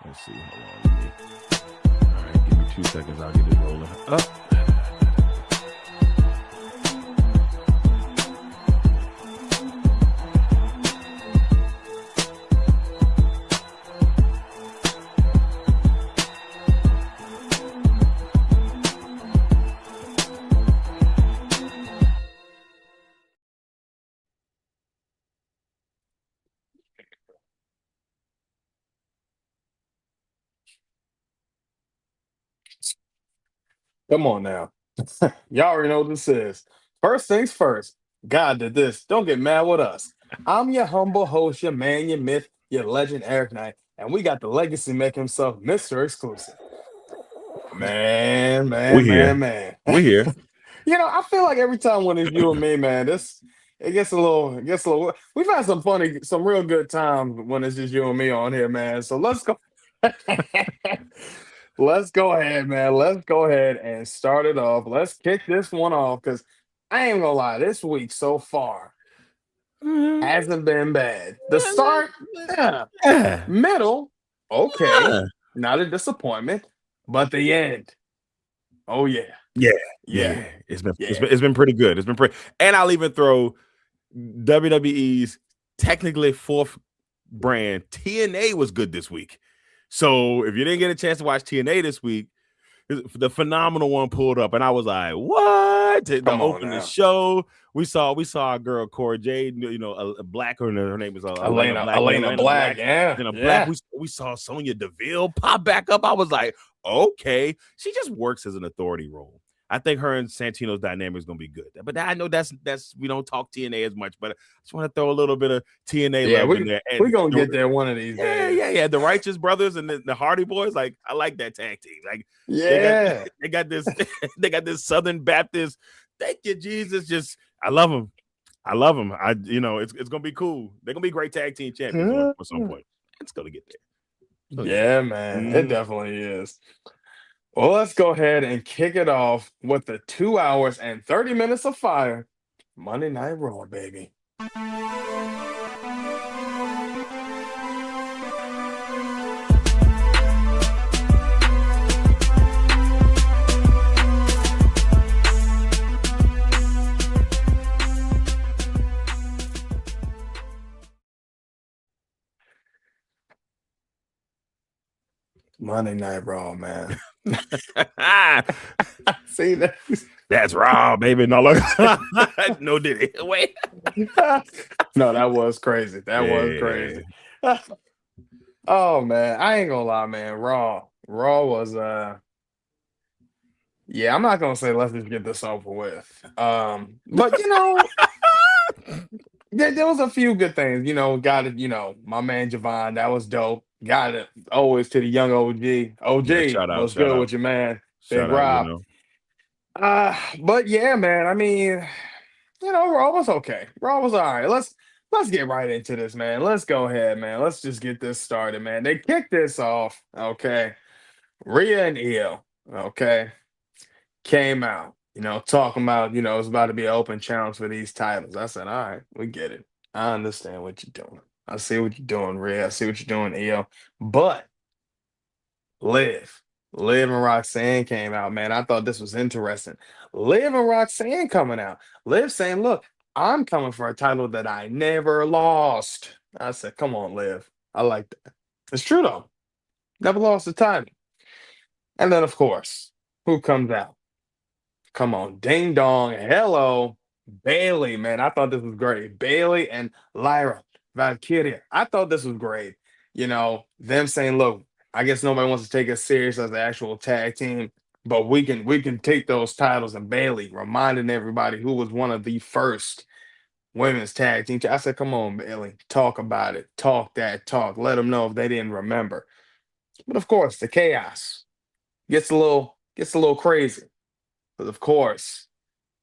Let's see. Hold on. All right, give me 2 seconds. I'll get it rolling. Up. Come on now. Y'all already know what this is. First things first. God did this. Don't get mad with us. I'm your humble host, your man, your myth, your legend, Eric Knight, and we got the legacy make himself Mr. Exclusive. Man, We man, here. man, man. We here. I feel like every time when it's you and me, man, this it gets a little. We've had some real good times when it's just you and me on here, man. So let's go. Let's go ahead, man. Let's go ahead and start it off. Let's kick this one off because I ain't gonna lie, this week so far hasn't been bad. The start, yeah. Yeah. Middle, okay, Yeah. not a disappointment, but the end, oh yeah, Yeah. yeah, It's been it's yeah. been it's been pretty good. It's been pretty, and I'll even throw WWE's technically fourth brand, TNA, was good this week. So if you didn't get a chance to watch TNA this week, the phenomenal one pulled up, and I was like, "What?" To Come on open the now, show, we saw a girl, Cora Jade, a black, her name is Elena Elena, Black, Elena Elena Black, Black, yeah, and a black. yeah. We saw Sonya Deville pop back up. I was like, "Okay," she just works as an authority role. I think her and Santino's dynamic is gonna be good. But I know that's we don't talk TNA as much, but I just want to throw a little bit of TNA Yeah, love in we there. we And gonna get there one of these days. yeah. The Righteous Brothers and the Hardy Boys, like, I like that tag team. Like, they got Yeah. they got this they got this Southern Baptist. Thank you, Jesus. Just I love them. I love them. It's gonna be cool. They're gonna be great tag team champions at some point. It's gonna get there. It's gonna get Yeah, man, there. it definitely is. Well, let's go ahead and kick it off with the 2 hours and 30 minutes of fire. Monday Night Raw, baby. Monday Night Raw, man. See that? That's raw, baby. No, look. No, did it? Wait. No, that was crazy. That was Yeah. crazy. Oh man, I ain't gonna lie, man. Raw was yeah, I'm not gonna say let's just get this over with. But there was a few good things. Got it, my man Javon, that was dope. Got it always to the young OG. Yeah, OG shout out, was shout good out, with your man, Big shout out, Rob. But yeah, man, I mean, Raw was okay. Raw was all right. Let's get right into this, man. Let's go ahead, man. Let's just get this started, man. They kicked this off, okay. Rhea and Io, okay, came out, talking about, it's about to be an open challenge for these titles. I said, all right, we get it. I understand what you're doing. I see what you're doing, Rhea. I see what you're doing, Io. But Liv, Liv and Roxanne came out, man. I thought this was interesting. Liv and Roxanne coming out. Liv saying, look, I'm coming for a title that I never lost. I said, come on, Liv. I like that. It's true, though. Never lost the title. And then, of course, who comes out? Come on, ding dong. Hello, Bailey, man. I thought this was great. Bailey and Lyra Valkyria. I thought this was great. Them saying, look, I guess nobody wants to take us serious as the actual tag team, but we can take those titles. And Bailey reminding everybody who was one of the first women's tag team. I said, come on, Bailey, talk about it. Talk that talk. Let them know if they didn't remember. But of course, the chaos gets a little crazy. But of course,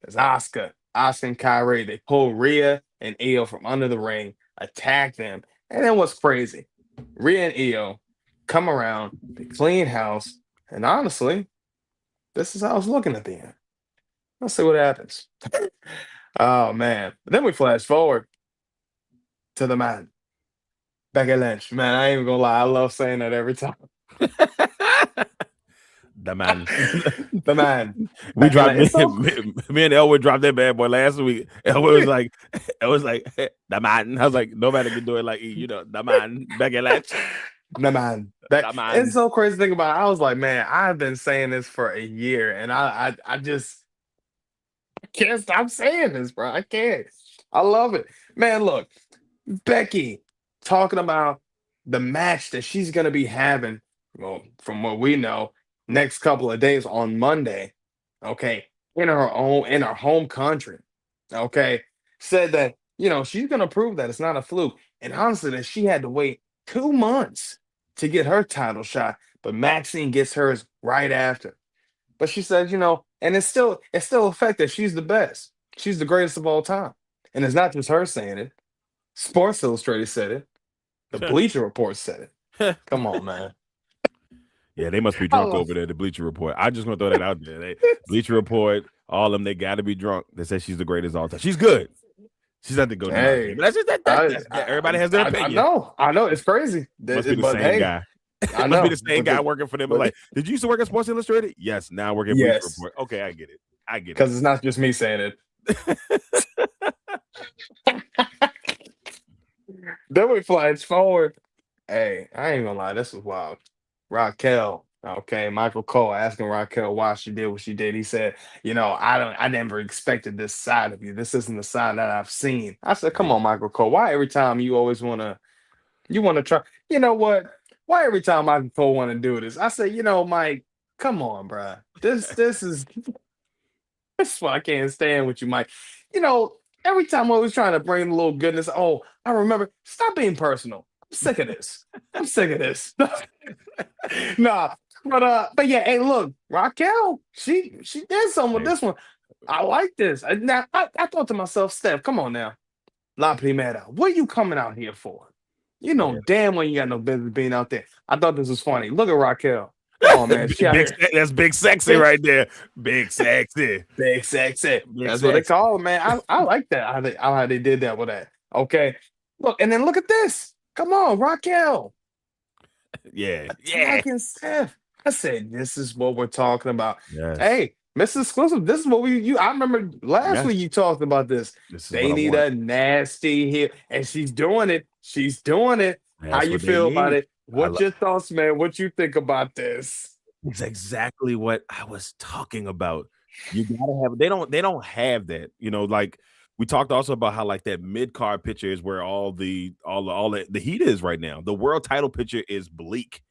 there's Asuka and Kyrie. They pull Rhea and Io from under the ring, attack them. And then what's crazy? Rhea and Io come around, they clean house, and honestly, this is how I was looking at the end. Let's see what happens. Oh man. But then we flash forward to the man. Becky Lynch, man, I ain't even gonna lie. I love saying that every time. The man. The man, We Becky dropped Lynch. It's so me and Elwood dropped that bad boy last week. Elwood was like, it was like the man. I was like, nobody can do it like E, the man, Becky Lynch. the man. That The it's man. so crazy to think about. I was like, man, I've been saying this for a year, and I just can't stop saying this, bro. I can't. I love it, man. Look, Becky talking about the match that she's gonna be having. Well, from what we know, next couple of days on Monday. Okay, in her home country. Okay, said that she's gonna prove that it's not a fluke, and honestly, that she had to wait 2 months to get her title shot, but Maxine gets hers right after. But she says, and it's still a fact that she's the best. She's the greatest of all time. And it's not just her saying it. Sports Illustrated said it. The Bleacher Report said it. Come on, man. Yeah, they must be I drunk over love there, the Bleacher Report. I just want to throw that out there. Bleacher Report, all of them, they got to be drunk. They say she's the greatest all time. She's good. She's not the go deny it. Hey, But that's just everybody has their I opinion. know. I know. It's crazy. Must be the But same hey, guy. I Must be know. the same guy working for them. Like, did you used to work at Sports Illustrated? Yes. Now I work at Bleacher Yes, Report. Okay, I get it. because it's not just me saying it. Then we flash forward. Hey, I ain't gonna lie, this was wild. Raquel, okay, Michael Cole asking Raquel why she did what she did. He said, I never expected this side of you. This isn't the side that I've seen. I said, come Yeah. on, Michael Cole. Why every time you wanna try? You know what? Why every time Michael Cole wanna do this? I said, Mike, come on, bruh. This is why I can't stand with you, Mike. You know, every time I was trying to bring a little goodness. Oh, I remember. Stop being personal. I'm sick of this. I'm sick of this. Nah, but yeah. Hey, look, Raquel. She did something with Hey, this one. I like this. Now I thought to myself, Steph, come on now, La Primera. What are you coming out here for? You know yeah. damn well you got no business being out there. I thought this was funny. Look at Raquel. Oh man, she out here. That's big sexy Big, right there. Big sexy. big sexy. Big That's what they sexy. call it, man. I like that how they did that with that. Okay, look, and then look at this. Come on, Raquel Yeah. Yeah. attacking Steph. I said, this is what we're talking about. Yes. Hey, Mrs. Exclusive, this is what I remember last Yes. week you talked about this. This is what They I need want. a nasty heel, and she's doing it. She's doing it. How That's you what they feel about need. it? What's your thoughts, man? What you think about this? It's exactly what I was talking about. You gotta have they don't have that. Like we talked also about how like that mid-card picture is where all the heat is right now. The world title picture is bleak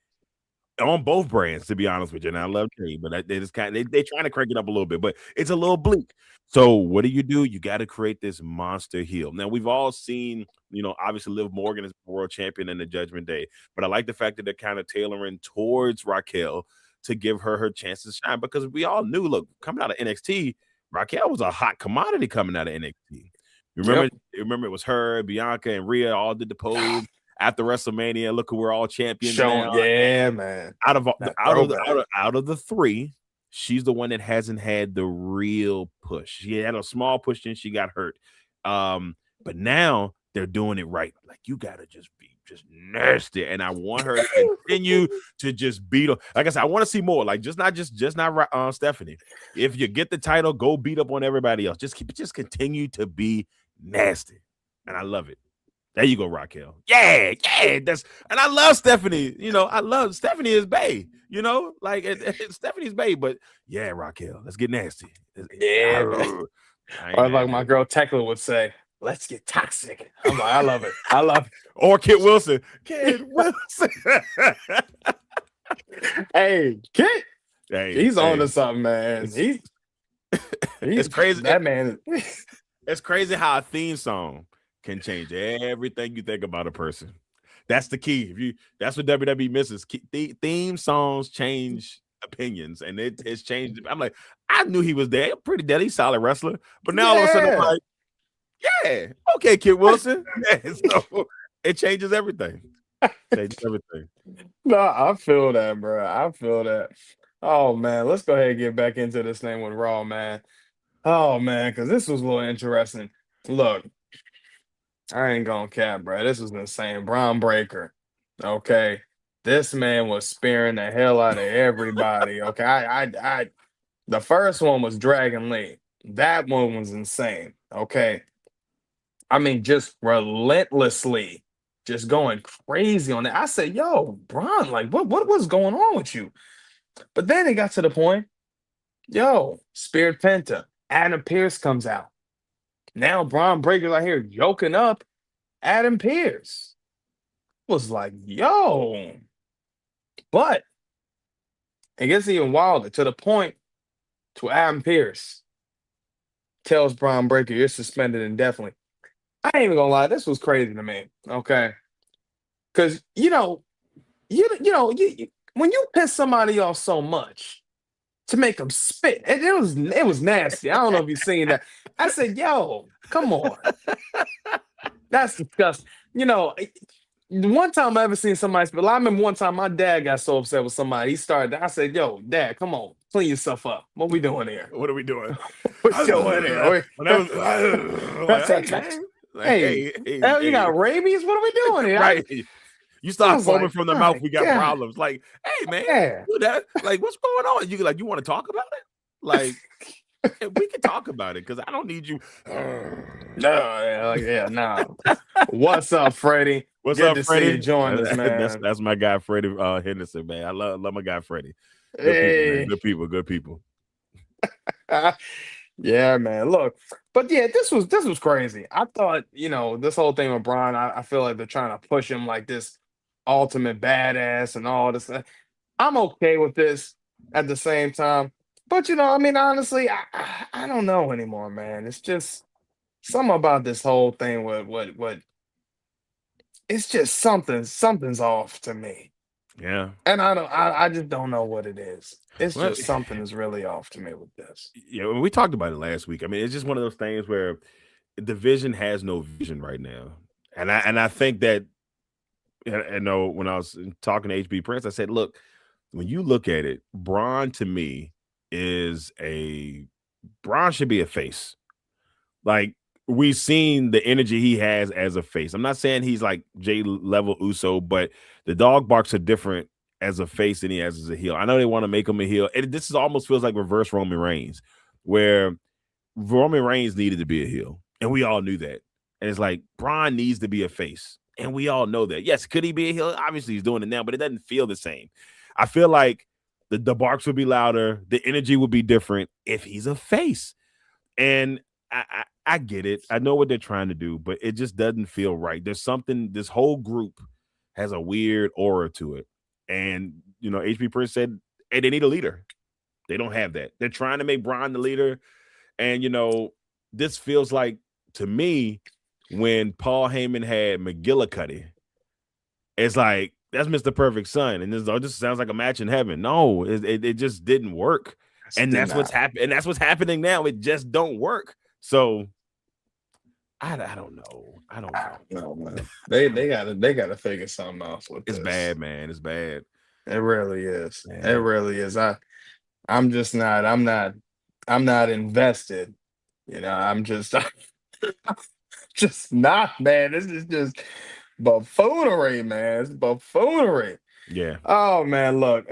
on both brands, to be honest with you. And I love Trade, but they just they trying to crank it up a little bit, but it's a little bleak. So what do? You got to create this monster heel. Now we've all seen, obviously Liv Morgan is world champion in the Judgment Day, but I like the fact that they're kind of tailoring towards Raquel to give her chance to shine because we all knew, look, coming out of NXT, Raquel was a hot commodity coming out of NXT. Yep. Remember it was her, Bianca, and Rhea all did the pose after WrestleMania. Look, we're all champions Showing, now. yeah, man. Out of That out of the three, she's the one that hasn't had the real push. She had a small push and she got hurt. But now they're doing it right. Like you gotta just be just nasty, and I want her to continue to just beat her. Like I said, I want to see more. Like just not Stephanie. If you get the title, go beat up on everybody else. Just continue to be nasty, and I love it. There you go, Raquel. Yeah, yeah. And I love Stephanie. I love Stephanie is Bay. Like Stephanie's Bay. But yeah, Raquel, let's get nasty. Yeah, man. I Or ain't like mad my at it. girl Tekla would say, let's get toxic. I'm like, I love it. I love it. Or Kit Wilson. Kit Wilson. Hey, Kit, hey, he's on hey. to something, man. He's It's crazy. that man. It's crazy how a theme song can change everything you think about a person. That's the key. That's what WWE misses. Theme songs change opinions, and it's changed. I'm like, I knew he was there. Pretty dead. He's a solid wrestler. But now all of a sudden, I'm Yeah. like, yeah, okay, Kit Wilson. Yeah, so it changes everything. Changes everything. No, I feel that, bro. I feel that. Oh man, let's go ahead and get back into this thing with Raw, man. Oh man, because this was a little interesting. Look, I ain't gonna cap, bro. This was insane. Braun Breaker. Okay. This man was spearing the hell out of everybody. Okay. The first one was Dragon Lee. That one was insane. Okay. I mean, just relentlessly, just going crazy on that. I said, yo, Braun, like, what was going on with you? But then it got to the point, yo, Spirit Penta, Adam Pierce comes out. Now Braun Breaker's out here joking up Adam Pierce. Was like, yo. But it gets even wilder to the point to Adam Pierce tells Braun Breaker, you're suspended indefinitely. I ain't even gonna lie, this was crazy to me. Okay. Because when you piss somebody off so much to make them spit, it was nasty. I don't know if you've seen that. I said, yo, come on. That's disgusting. The one time I ever seen somebody spit, I remember one time my dad got so upset with somebody. He started, I said, yo, Dad, come on, clean yourself up. What we doing here? What are we doing? What's doing here? Hey, hell, you got rabies? What are we doing here? Right. You start foaming like, from the mouth, we got God. problems. Like, hey, man, Yeah. do that. Like, what's going on? You want to talk about it? Like, we can talk about it because I don't need you. No. What's up, Freddie? What's Good up, to Freddie? see you join us, man. That's my guy, Freddie Henderson, man. I love my guy, Freddie. Good people. Yeah, man. Look, but yeah, this was crazy. I thought, this whole thing with Brian, I feel like they're trying to push him like this ultimate badass and all this. I'm okay with this at the same time. But I mean, honestly, I don't know anymore, man. It's just something about this whole thing with what it's just something's off to me. Yeah. And I just don't know what it is. It's just something is really off to me with this. Yeah, we talked about it last week. I mean, it's just one of those things where the division has no vision right now. And I think that when I was talking to HB Prince, I said, look, when you look at it, Braun to me Braun should be a face. Like, we've seen the energy he has as a face. I'm not saying he's like J level Uso, but the dog barks are different as a face than he has as a heel. I know they want to make him a heel. This almost feels like reverse Roman Reigns, where Roman Reigns needed to be a heel, and we all knew that. And it's like, Braun needs to be a face, and we all know that. Yes, could he be a heel? Obviously, he's doing it now, but it doesn't feel the same. I feel like the barks would be louder, the energy would be different if he's a face. And I get it. I know what they're trying to do, but it just doesn't feel right. There's something, this whole group has a weird aura to it. And, HB Prince said, hey, they need a leader. They don't have that. They're trying to make Braun the leader. And, this feels like, to me, when Paul Heyman had McGillicuddy, it's like, that's Mr. Perfect Son. And this just sounds like a match in heaven. No, it just didn't work. And that's what's happening. And that's what's happening now. It just don't work. So I don't know. I don't know. No, man. They gotta figure something else with this. It's bad, man. It's bad. It really is. Man. It really is. I'm not invested. I'm just just not, man. This is just buffoonery, man. It's buffoonery. Yeah. Oh man, look.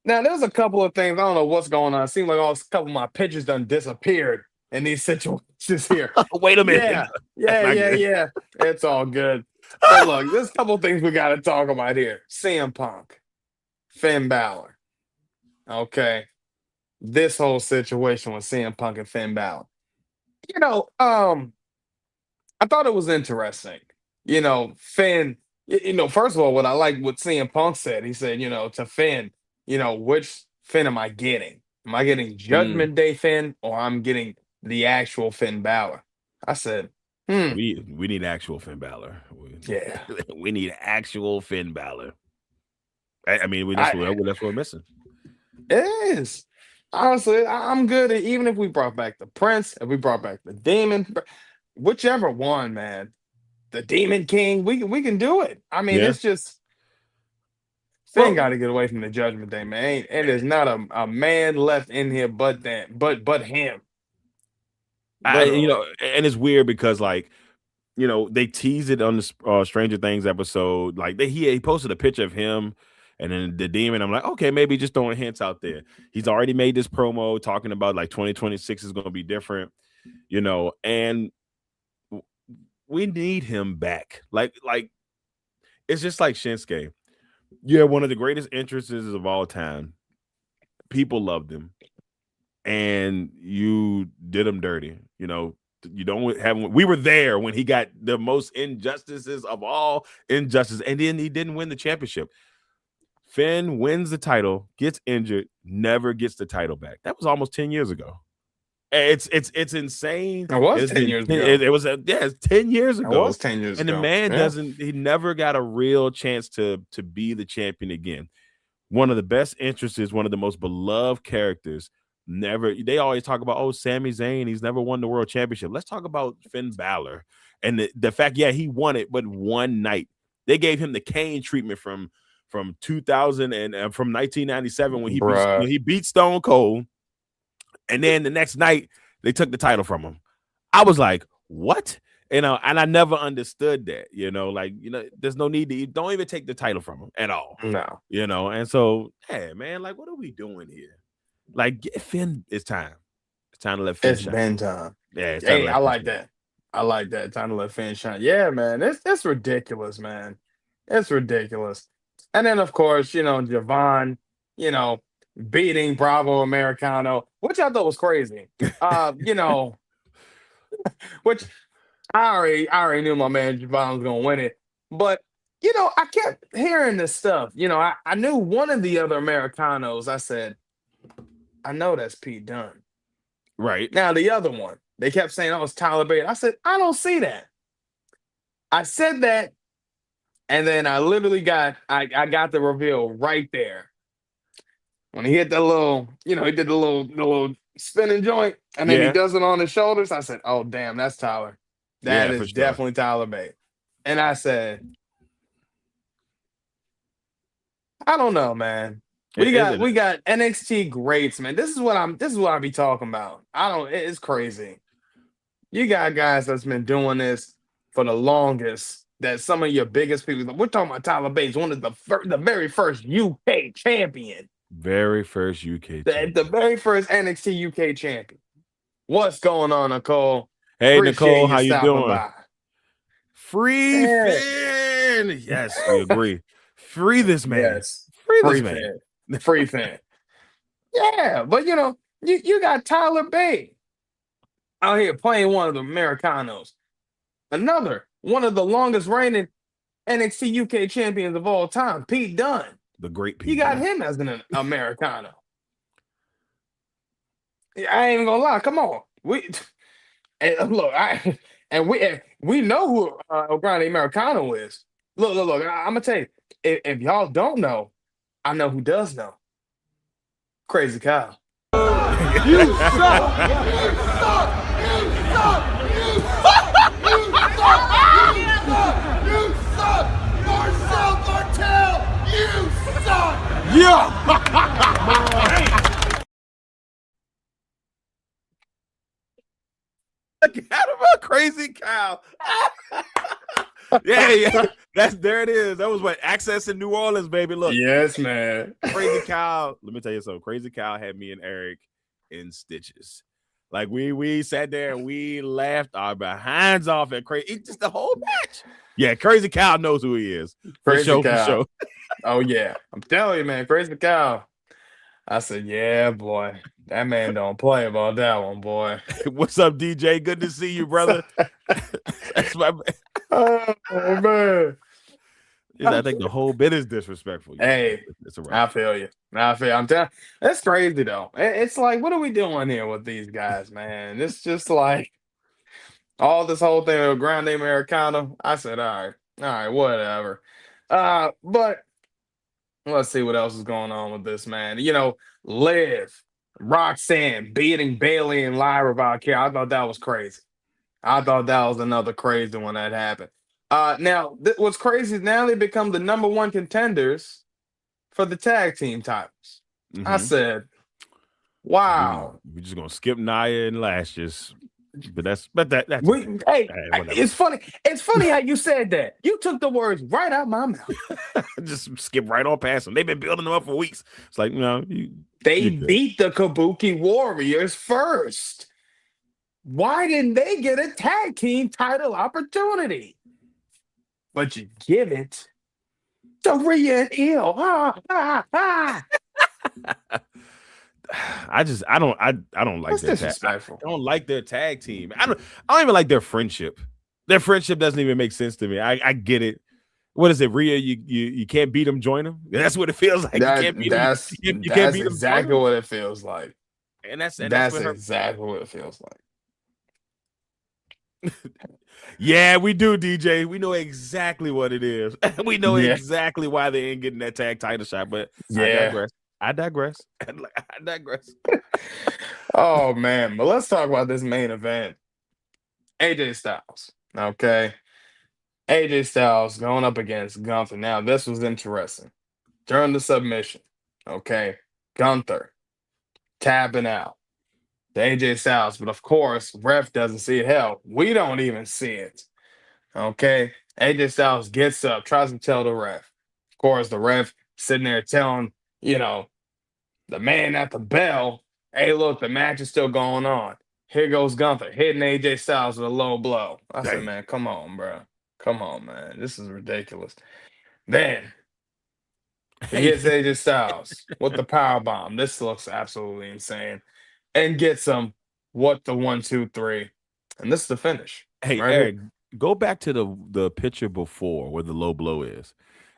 Now there's a couple of things. I don't know what's going on. It seems like a couple of my pictures done disappeared in these situations here. Wait a minute. Yeah. It's all good. But look, there's a couple of things we got to talk about here. CM Punk, Finn Balor. Okay. This whole situation with CM Punk and Finn Balor. I thought it was interesting. Finn, first of all, what I like what CM Punk said, he said, to Finn, which Finn am I getting? Am I getting Judgment Day Finn or I'm getting the actual Finn Balor? I said, We need actual Finn Balor. Yeah. We need actual Finn Balor. I mean, that's what we're missing. It is. Honestly, I'm good. Even if we brought back the Prince, if we brought back the Demon, whichever one, man, the Demon King, we can do it. I mean, It's just Finn got to get away from the Judgment Day, man. And there's not a man left in here but him. And it's weird because, like, they teased it on the Stranger Things episode. Like he posted a picture of him and then the demon. I'm like, okay, maybe just throwing hints out there. He's already made this promo talking about like 2026 is going to be different, and we need him back. Like it's just like Shinsuke. Yeah, one of the greatest entrances of all time. People loved him, and you did him dirty. You don't have. We were there when he got the most injustices of all injustices, and then he didn't win the championship. Finn wins the title, gets injured, never gets the title back. That was almost 10 years ago. It's insane. It was 10 years ago. It's 10 years ago. It was 10 years and ago. And the man he never got a real chance to be the champion again. One of the best entrances, one of the most beloved characters. They always talk about, Sami Zayn, he's never won the world championship. Let's talk about Finn Balor and the fact, he won it, but one night. They gave him the Kane treatment from 2000 and from 1997 when he beat Stone Cold. And then the next night they took the title from him. I was like, what? And I never understood that, there's no need to don't even take the title from him at all. No. And so, hey, man, like, what are we doing here? Like, Finn, it's time. It's time to let Finn shine. It's been time. Yeah, I like that. I like that. Time to let Finn shine. Yeah, man. It's ridiculous, man. It's ridiculous. And then, of course, Javon, beating Bravo Americano, which I thought was crazy. Which I already knew my man Javon was gonna win it. But I kept hearing this stuff. I knew one of the other Americanos. I said, I know that's Pete Dunne. Right. Now the other one, they kept saying, it's Tyler Bate. I said, I don't see that. I said that, and then I literally got the reveal right there. When he hit the little, he did the little spinning joint, and then he does it on his shoulders. I said, oh, damn, that's Tyler. That is definitely Tyler Bate. And I said, I don't know, man. We got NXT greats, man. This is what I be talking about. It's crazy. You got guys that's been doing this for the longest. That some of your biggest people. We're talking about Tyler Bates, one of the very first UK champion. Very first UK champion. The very first NXT UK champion. What's going on, Nicole? Hey, Nicole, how you doing? By. Free Finn. Yes, we agree. Free this man. Yes. Free this man. Free Finn. Yeah, but you got Tyler Bate out here playing one of the Americanos. Another one of the longest reigning NXT UK champions of all time, Pete Dunne. The great Pete. You got him as an Americano. I ain't even gonna lie. Come on, we know who El Grande Americano is. Look. I'm gonna tell you, if y'all don't know, I know who does know. Crazy Kyle. You suck! You suck! You suck! You suck! You suck! You suck! Marcel Martel! You suck! Yeah! Look at him, Crazy Kyle. Yeah. There it is. That was what Access in New Orleans, baby. Look. Yes, man. Crazy Kyle. Let me tell you something. Crazy Kyle had me and Eric in stitches. Like we sat there and we laughed our behinds off at Crazy. Just the whole match. Yeah, Crazy Kyle knows who he is. Crazy Kyle. For sure. Oh yeah, I'm telling you, man. Crazy Kyle. I said, yeah, boy. That man don't play about that one, boy. What's up, DJ? Good to see you, brother. That's my man. Oh, man. I think the whole bit is disrespectful. Hey, it's a I feel you. I'm telling you. That's crazy, though. It's like, what are we doing here with these guys, man? It's just like all this whole thing of Grande Americano. I said, all right, whatever. But let's see what else is going on with this, man. Liv, Roxanne beating Bailey and Lyra Valkyria. I thought that was crazy. I thought that was another crazy one that happened. Now, what's crazy is now they become the number one contenders for the tag team titles. Mm-hmm. I said, wow. We're just going to skip Nia and Lashes. But that's okay. Whatever. It's funny. It's funny how you said that. You took the words right out my mouth. Just skip right on past them. They've been building them up for weeks. It's like, they beat the Kabuki Warriors first. Why didn't they get a tag team title opportunity? But you give it to Rhea and Io. I don't like That's their I disrespectful. don't like their tag team. I don't even like their friendship. Their friendship doesn't even make sense to me. I get it. What is it, Rhea? You can't beat them, join them. That's what it feels like. You can't beat them. You can't beat them. Exactly what it feels like. And that's exactly what it feels like. Yeah, we do, DJ. We know exactly what it is. We know exactly why they ain't getting that tag title shot. But I digress. Oh man, but let's talk about this main event. AJ Styles. Okay. AJ Styles going up against Gunther. Now, this was interesting. During the submission, okay, Gunther tapping out to AJ Styles, but of course, ref doesn't see it. Hell, we don't even see it. Okay, AJ Styles gets up, tries to tell the ref. Of course, the ref sitting there telling, the man at the bell, hey, look, the match is still going on. Here goes Gunther hitting AJ Styles with a low blow. I said, man, come on, bro. Come on, man. This is ridiculous. Then he hits AJ Styles with the power bomb. This looks absolutely insane. And gets him what the 1, 2, 3. And this is the finish. Hey, right Eric, go back to the picture before where the low blow is.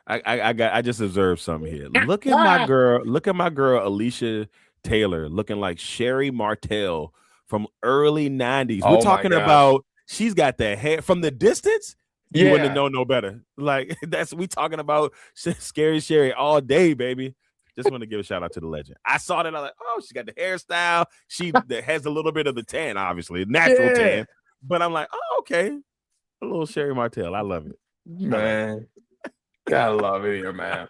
I just observed something here. Look at my girl Alicia Taylor looking like Sherry Martel from early 90s. We're talking about she's got that hair from the distance. You wouldn't have known no better. Like we talking about Scary Sherry all day, baby. Just want to give a shout out to the legend. I saw that. I was like, oh, she got the hairstyle. She has a little bit of the tan, obviously, natural tan. But I'm like, oh, okay. A little Sherry Martel. I love it. Man. Gotta love it here, man.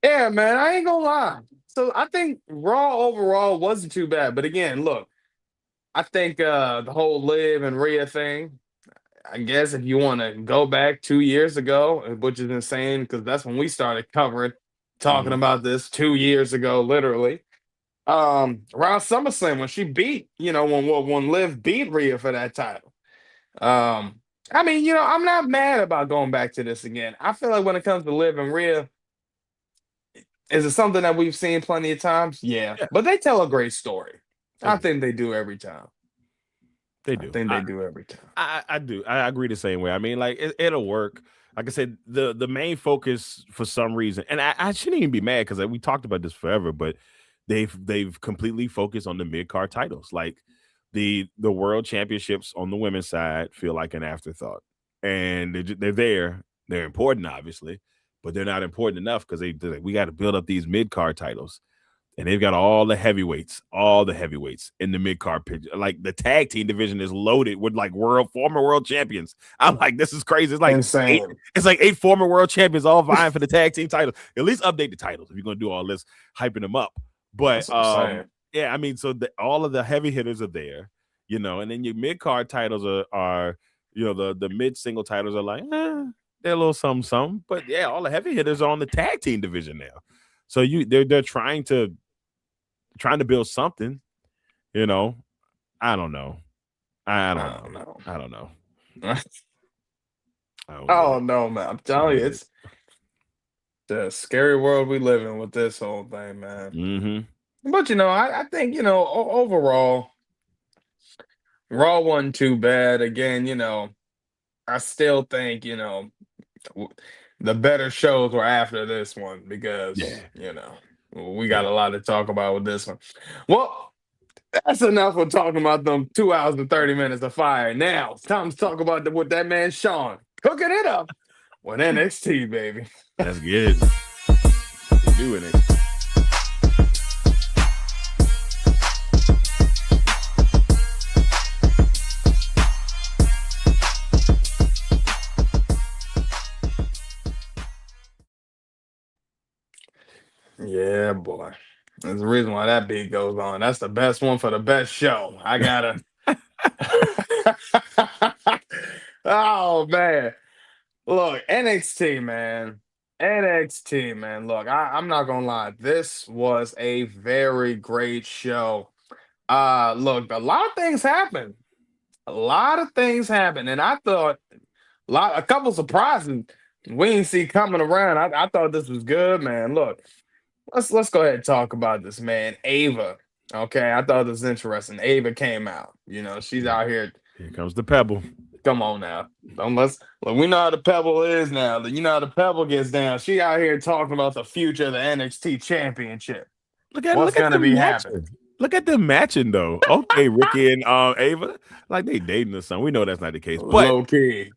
Yeah, man. I ain't gonna lie. So I think Raw overall wasn't too bad. But again, look, I think the whole Liv and Rhea thing, I guess if you want to go back 2 years ago, which is insane because that's when we started talking about this 2 years ago, literally. Around SummerSlam when she beat, when Liv beat Rhea for that title. I mean, I'm not mad about going back to this again. I feel like when it comes to Liv and Rhea, is it something that we've seen plenty of times? Yeah. But they tell a great story. I think they do every time. They do. I think they do every time. I do. I agree the same way. I mean, like it'll work. Like I said, the main focus for some reason, and I shouldn't even be mad because we talked about this forever, but they've completely focused on the mid-card titles. Like the world championships on the women's side feel like an afterthought, and they're there. They're important, obviously, but they're not important enough because we got to build up these mid-card titles. And they've got all the heavyweights in the mid-card picture. Like the tag team division is loaded with like former world champions. I'm like, this is crazy. It's like insane. It's like 8 former world champions all vying for the tag team title. At least update the titles if you're gonna do all this hyping them up. But yeah, I mean, so all of the heavy hitters are there, and then your mid-card titles are the mid-single titles are like, they're a little something. But yeah, all the heavy hitters are on the tag team division now. So they're trying to build something, I don't know. I don't know. Oh no, man. I'm telling you, it's the scary world we live in with this whole thing, man. Mm-hmm. But I think, overall, Raw wasn't too bad. Again, I still think, the better shows were after this one because, we got a lot to talk about with this one. Well, that's enough of talking about them 2 hours and 30 minutes of fire. Now it's time to talk about what that man Sean cooking it up with NXT, baby. That's good. They're doing it. Yeah, boy. There's a reason why that beat goes on. That's the best one for the best show. I gotta Oh man. Look, NXT, man. NXT, man. Look, I'm not gonna lie. This was a very great show. Look, a lot of things happened. A lot of things happened, and I thought a couple surprises we didn't see coming around. I thought this was good, man. Look, let's go ahead and talk about this, man. Ava. Okay, I thought this was interesting. Ava came out. You know, she's out here. Here comes the pebble. Come on now. Look, we know how the pebble is now. You know how the pebble gets down. She out here talking about the future of the NXT championship. What's gonna be happening? Look at them matching though. Okay, Ricky and Ava, like they dating or something. We know that's not the case, but Low key.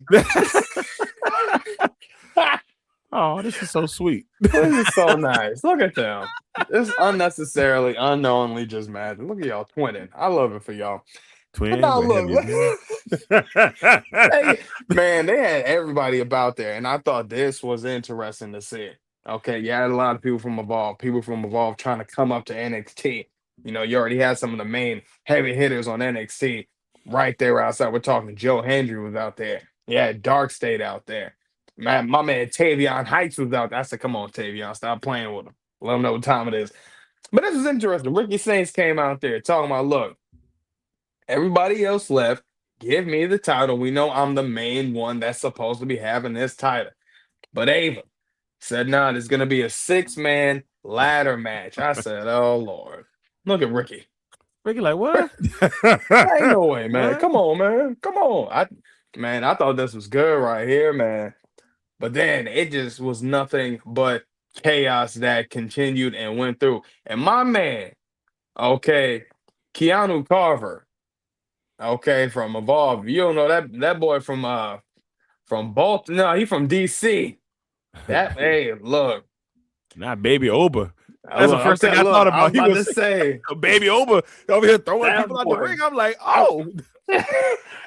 Oh, this is so sweet. This is so nice. Look at them. It's unnecessarily, unknowingly just mad. Look at y'all twinning. I love it for y'all. Twins. Now, or look, heavy? man, they had everybody about there, and I thought this was interesting to see. Okay, you had a lot of people from Evolve trying to come up to NXT. You know, you already had some of the main heavy hitters on NXT right there outside. We're talking Joe Hendry was out there. Yeah, Dark State out there. Man, my man Tavion Heights was out there. I said, come on, Tavion, stop playing with him. Let him know what time it is. But this is interesting. Ricky Saints came out there talking about, look, everybody else left. Give me the title. We know I'm the main one that's supposed to be having this title. But Ava said, nah, there's going to be a 6-man ladder match. I said, oh, Lord. Look at Ricky. Ricky, like, what? Ain't no way, man. What? Come on, man. Come on. I thought this was good right here, man. But then it just was nothing but chaos that continued and went through. And my man, okay, Keanu Carver, okay, from Evolve. You don't know that boy from Baltimore. No, he from DC. Hey, look. Not Baby Oba. That's the first thing I thought about. He was say Baby Oba over here throwing people out the ring. I'm like, oh.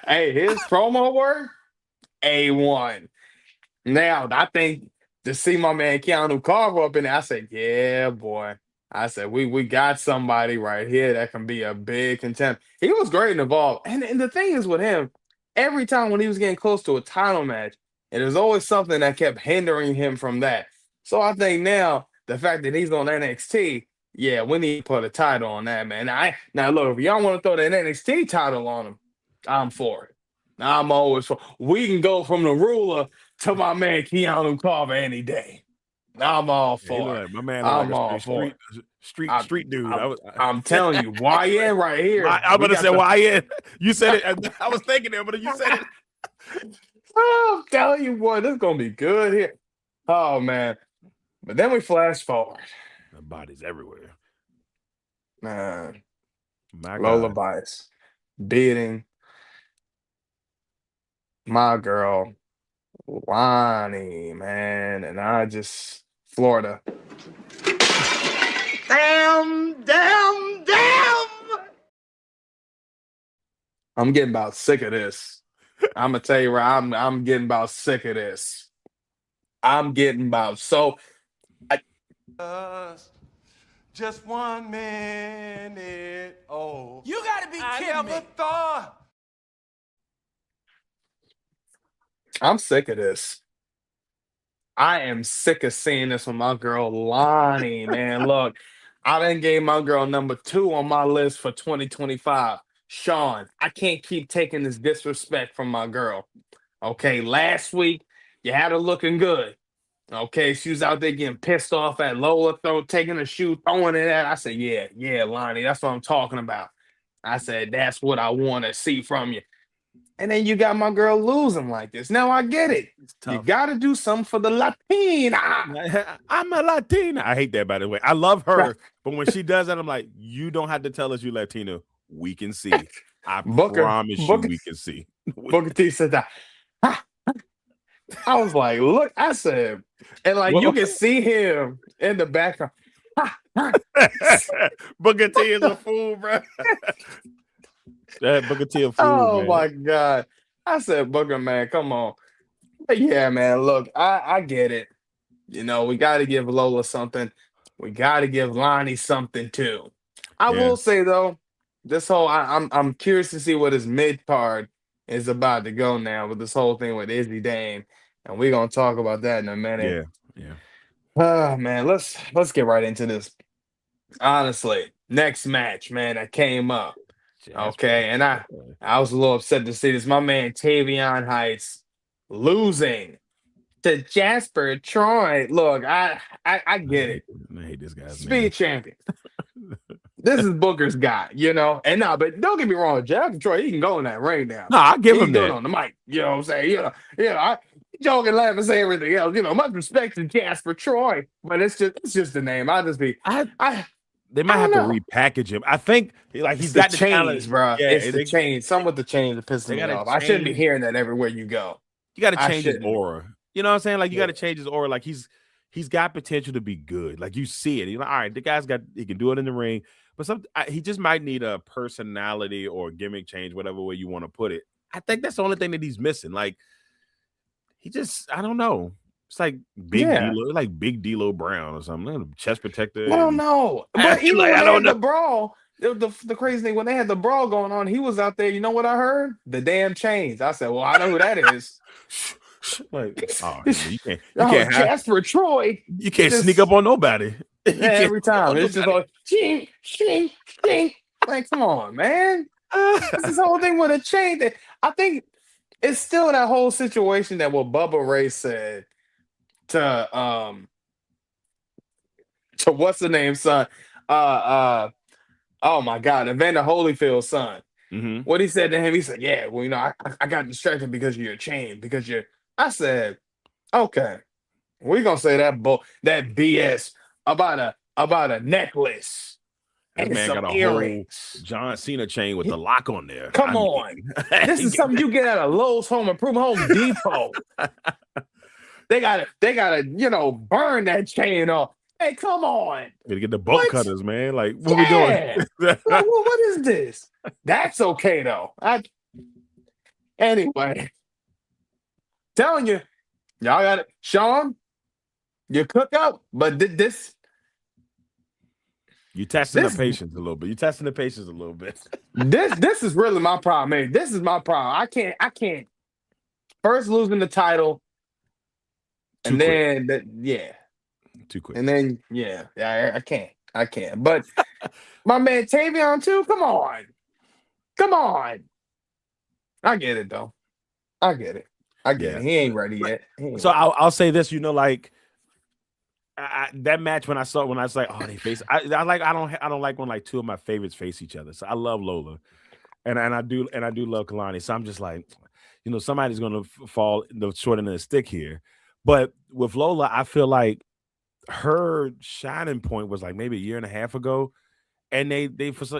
Hey, his promo work, A1. Now, I think to see my man Keanu Carver up in there, I said, yeah, boy. I said, we got somebody right here that can be a big contender. He was great in Evolve. And the thing is with him, every time when he was getting close to a title match, and there's always something that kept hindering him from that. So I think now, the fact that he's on NXT, yeah, we need to put a title on that, man. Now look, if y'all want to throw that NXT title on him, I'm for it. I'm always for. We can go from the ruler to my man Keanu Carver any day. I'm all for it. Like, my man, I'm like all for it. Street dude. I'm telling you, YN right here. I'm gonna say YN. You said it. I was thinking it, but you said it. I'm telling you, boy, this is gonna be good here. Oh man. But then we flash forward. The bodies everywhere. Man. My Lola God. Bice beating my girl Lonnie, man. And I just Florida. Damn! I'm getting about sick of this. I'm gonna tell you right, I'm getting about sick of this. I'm getting about just 1 minute. Oh, You gotta be kidding I me. never thought. I'm sick of this. I am sick of seeing this with my girl Lonnie, man. Look, I done gave my girl number 2 on my list for 2025. Sean, I can't keep taking this disrespect from my girl. Okay, last week, you had her looking good. Okay, she was out there getting pissed off at Lola, taking a shoe, throwing it at. I said, yeah, Lonnie, that's what I'm talking about. I said, that's what I want to see from you. And then you got my girl losing like this. Now I get it. You got to do something for the Latina. I'm a Latina. I hate that, by the way. I love her, but when she does that, I'm like, you don't have to tell us you Latino. We can see. I promise you, we can see. Booker T said that. I was like, look, I said, and like you can see him in the background. Booker T is a fool, bro. That Booker T a fool. Oh man. my God. I said, Booker, man, come on. But yeah, man, look, I get it. You know, we got to give Lola something. We got to give Lonnie something too. I will say, though, this whole I'm curious to see what his mid card is about to go now with this whole thing with Izzy Dame, and we're gonna talk about that in a minute. Yeah, yeah. Oh man, let's get right into this. Honestly, next match, man, that came up. Jasper. Okay, and I was a little upset to see this. My man Tavion Heights losing to Jasper Troy. Look, I get it. I hate this guy's name. Speed champion. This is Booker's guy, and no, but don't get me wrong, Jasper Troy, he can go in that ring now. No, I give He's him good that. on the mic. You know what I'm saying? I joke and laugh and say everything else. Much respect to Jasper Troy, but it's just the name. They might I have to don't know. repackage him. I think he's It's got the the change, talent, bro. Yeah, It's the change. Some with the change that pisses they me gotta off. I shouldn't be change- hearing that everywhere you go. You got to I change his shouldn't. aura. You know what I'm saying? Like you Yeah. got to change his aura. Like he's got potential to be good. Like you see it. You're like, all right, he can do it in the ring. But he just might need a personality or gimmick change, whatever way you want to put it. I think that's the only thing that he's missing. Like I don't know. It's like Big D'Lo Brown or something. Chest protector. I don't know. But even Like, when I they don't had know. the brawl, the crazy thing, when they had the brawl going on, he was out there. You know what I heard? The damn chains. I said, well, I know who that is. Like, oh, you can't Jasper Troy. You can't sneak up on nobody. Every time. It's just like, ching, ching, ching. Like, come on, man. This whole thing with a chain. I think it's still that whole situation that what Bubba Ray said to what's the name, son? Oh my God, Evander Holyfield's son. Mm-hmm. What he said to him, he said, "Yeah, well, I got distracted because of your chain, because you're." I said, "Okay, we're gonna say that BS about a necklace This and man some got a earrings." whole John Cena chain with the lock on there. Come on, this is something you get at a Lowe's Home Improvement, Home Depot. They gotta burn that chain off. Hey, come on. Gotta get the bolt What? cutters, man. Like, what we doing? Like, what is this? That's okay though. Anyway, telling you, y'all got it. Sean, you cook up, but this You testing This- the patience a little bit. You testing the patience a little bit. this is really my problem, man. This is my problem. I can't. First losing the title, Too and quick. then Too quick. and then I can't. But my man Tavion too. Come on. I get it though. I get it. Yeah. He ain't ready yet. So I'll say this, like that match when I was like, oh, they face. I don't like when like two of my favorites face each other. So I love Lola, and I do love Kalani. So I'm just like, somebody's gonna fall the short end of the stick here. But with Lola, I feel like her shining point was like maybe a year and a half ago, and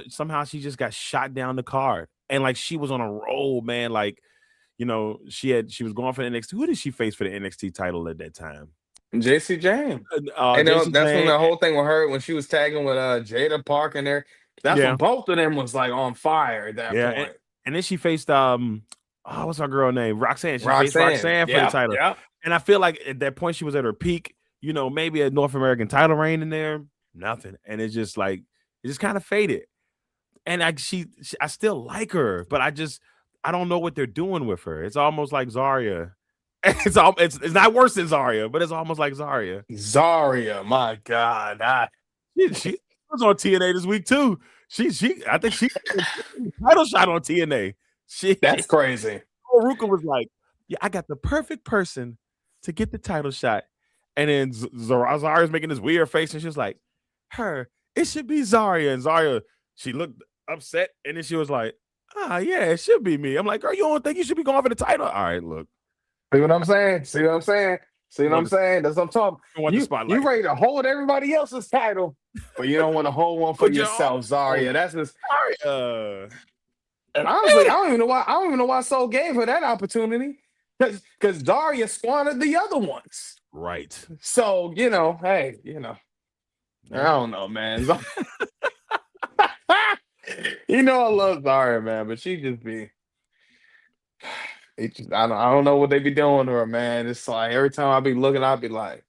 somehow she just got shot down the card, and like she was on a roll, man. Like, she was going for the NXT. Who did she face for the NXT title at that time? JC James. And that's when the whole thing with her when she was tagging with Jada Park in there. That's when both of them was like on fire at that point. And then she faced what's her girl name? Roxanne. She faced Roxanne for the title. Yeah. And I feel like at that point she was at her peak. Maybe a North American title reign in there, nothing. And it's just like it just kind of faded. And I still like her, but I don't know what they're doing with her. It's almost like Zarya. It's not worse than Zarya, but it's almost like Zarya. Zarya, my God. She was on TNA this week too. I think she title shot on TNA. That's crazy. Ruka was like, yeah, I got the perfect person to get the title shot. And then Zarya's making this weird face, and she was like, it should be Zarya. And Zarya, she looked upset, and then she was like, yeah, it should be me. I'm like, girl, you don't think you should be going for the title? All right, look. See what I'm saying? That's what I'm talking. You ready to hold everybody else's title, but you don't want to hold one for yourself, Zarya. That's just Zarya. And honestly, I don't even know why Soul gave her that opportunity. Because Zarya squandered the other ones. Right. So, hey, I don't know, man. I love Zarya, man, but she just be I don't know what they be doing to her, man. It's like every time I be looking, I'll be like,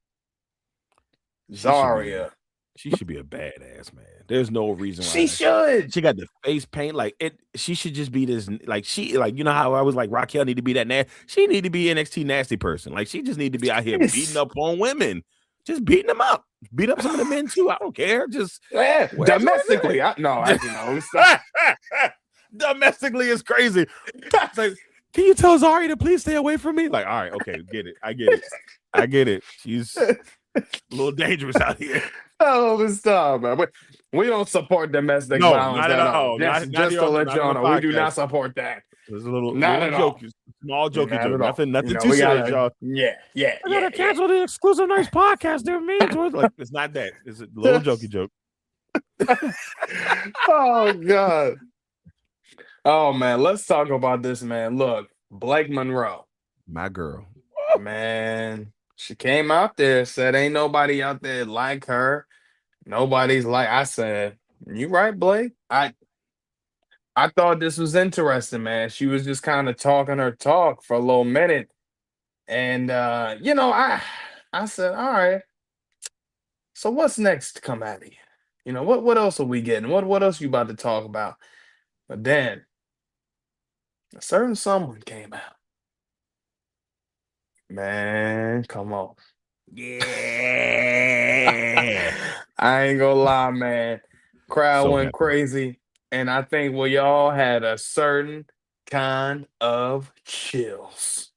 Zarya. She should be a badass, man. There's no reason why She should. She got the face paint like it. She should just be this like you know how I was like Raquel need to be that nasty. She need to be NXT nasty person. Like she just need to be out here beating up on women, just beating them up, beat up some of the men too. I don't care. Just domestically. No. Domestically is crazy. It's like, can you tell Zari to please stay away from me? Like, all right, okay, get it. I get it. She's a little dangerous out here. Oh, stop, man. We don't support domestic violence not at all. Not Just to let y'all know, we do not support that. There's a little jokey, small jokey joke. Nothing too we serious, y'all. Yeah. I gotta cancel the exclusive nice podcast. They're mean to us. Like, it's not that. It's a little jokey joke. Oh God. Oh man, let's talk about this, man. Look, Blake Monroe, my girl, man. She came out there, said ain't nobody out there like her. Nobody's like. I said, you right, Blake. I thought this was interesting, man. She was just kind of talking her talk for a little minute. And I said, all right. So what's next to come out of you? You know, what else are we getting? What else you about to talk about? But then a certain someone came out. Man, come on. Yeah. I ain't gonna lie, man. Crowd went crazy. And I think we all had a certain kind of chills.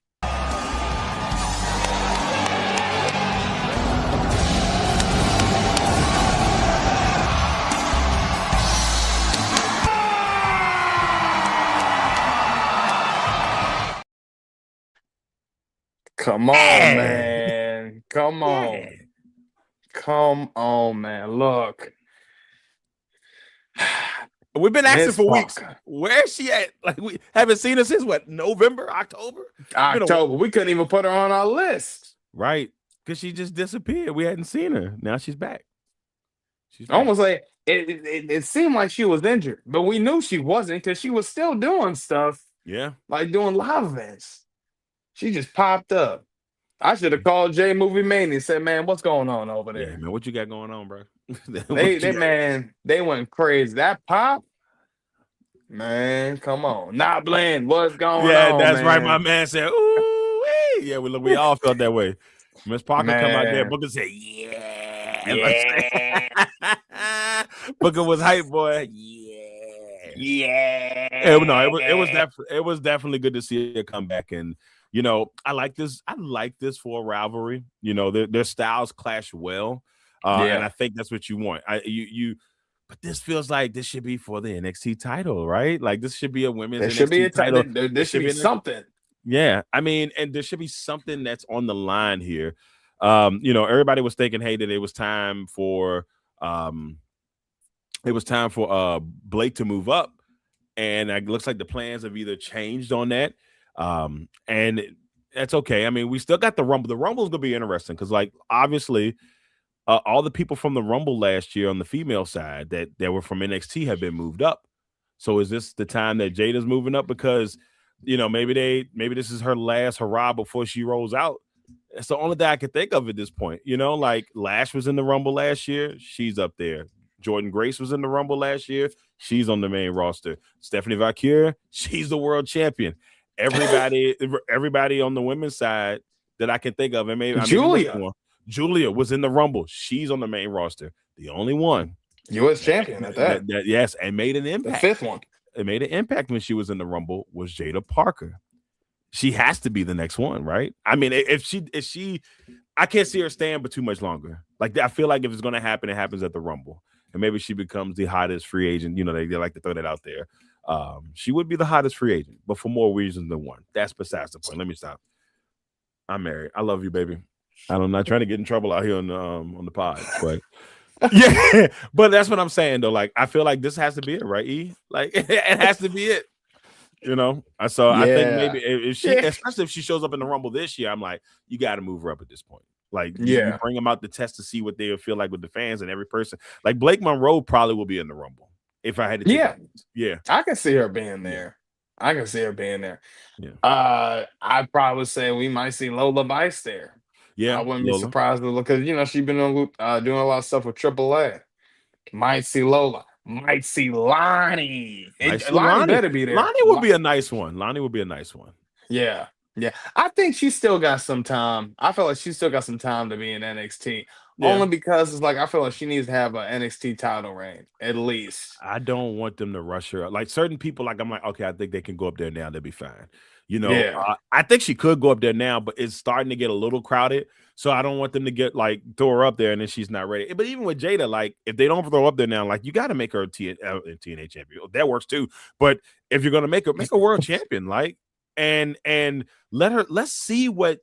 Come on, man. Come on. Come on, man. Look. We've been asking for weeks. Where's she at? Like, we haven't seen her since what? November, October? We couldn't even put her on our list. Right. Because she just disappeared. We hadn't seen her. Now she's back. Almost like it seemed like she was injured, but we knew she wasn't because she was still doing stuff. Yeah. Like doing live events. She just popped up. I should have called J Movie Mania and said, man, what's going on over there? Yeah, man, what you got going on, bro? They went crazy. That pop, man, come on. Not Blend, what's going on? Yeah, that's man? right. My man said, ooh, wee. Yeah, we all felt that way. Miss Parker come out there, Booker said, yeah. Booker was hype, boy. Yeah. It was definitely good to see her come back. And you know, I like this for a rivalry. You know, their styles clash well. And I think that's what you want. But this feels like this should be for the NXT title, right? Like this should be a women's NXT title. There should be something. Yeah, I mean, and there should be something that's on the line here. You know, everybody was thinking, hey, that it was time for Blake to move up, and it looks like the plans have either changed on that. And that's okay. I mean, we still got the Rumble. The Rumble is gonna be interesting because, like, obviously, all the people from the Rumble last year on the female side that were from NXT have been moved up. So is this the time that Jada's moving up? Because you know, maybe this is her last hurrah before she rolls out. It's the only thing I can think of at this point. You know, like Lash was in the Rumble last year, she's up there. Jordan Grace was in the Rumble last year, she's on the main roster. Stephanie Valkyrie, she's the world champion. Everybody on the women's side that I can think of, and maybe Julia was in the Rumble. She's on the main roster. The only one U.S. champion at that. Yes, and made an impact. The fifth one. It made an impact when she was in the Rumble was Jada Parker. She has to be the next one, right? I mean, if she, I can't see her staying but too much longer. Like I feel like if it's going to happen, it happens at the Rumble, and maybe she becomes the hottest free agent. You know, they like to throw that out there. She would be the hottest free agent, but for more reasons than one. That's besides the point. Let me stop. I'm married. I love you, baby. I'm not trying to get in trouble out here on the pod, but yeah, but that's what I'm saying though. Like, I feel like this has to be it, right? E, like it has to be it. You know, I think maybe if she, especially if she shows up in the Rumble this year, I'm like, you got to move her up at this point. Like, you bring them out the test to see what they feel like with the fans and every person. Like Blake Monroe probably will be in the Rumble if I had to. Yeah, I can see her being there. I can see her being there. Yeah. I'd probably say we might see Lola Vice there. Yeah, I wouldn't be Lola. surprised because she's been doing a lot of stuff with AAA. Might see Lola. Might see Lonnie. I see Lonnie Lonnie. better be there. Lonnie would be a nice one. Lonnie would be a nice one. Yeah. Yeah. I think she still got some time. I feel like she still got some time to be in NXT. Yeah. Only because it's like I feel like she needs to have an NXT title reign, at least. I don't want them to rush her. Like certain people, like I'm like, okay, I think they can go up there now. They'll be fine. Yeah. I think she could go up there now, but it's starting to get a little crowded. So I don't want them to get like throw her up there and then she's not ready. But even with Jada, like if they don't throw up there now, like you got to make her a TNA champion. That works too. But if you're gonna make a world champion, like and let's see what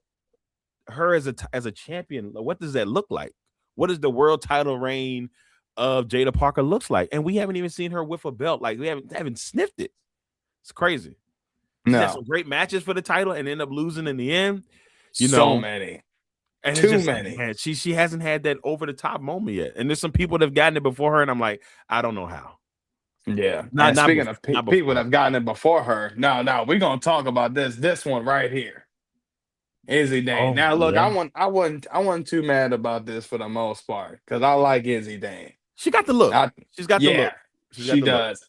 her as a champion. What does that look like? What is the world title reign of Jada Parker looks like? And we haven't even seen her with a belt. Like we haven't sniffed it. It's crazy. She had some great matches for the title and end up losing in the end. So many. And Too many. Man, she hasn't had that over the top moment yet. And there's some people that have gotten it before her, and I'm like, I don't know how. Yeah. Not speaking of people that have gotten it before her, no, we're gonna talk about this one right here. Izzy Dane. Oh, Now look, yeah. I wasn't too mad about this for the most part because I like Izzy Dane. She got the look. She's got the look. She does.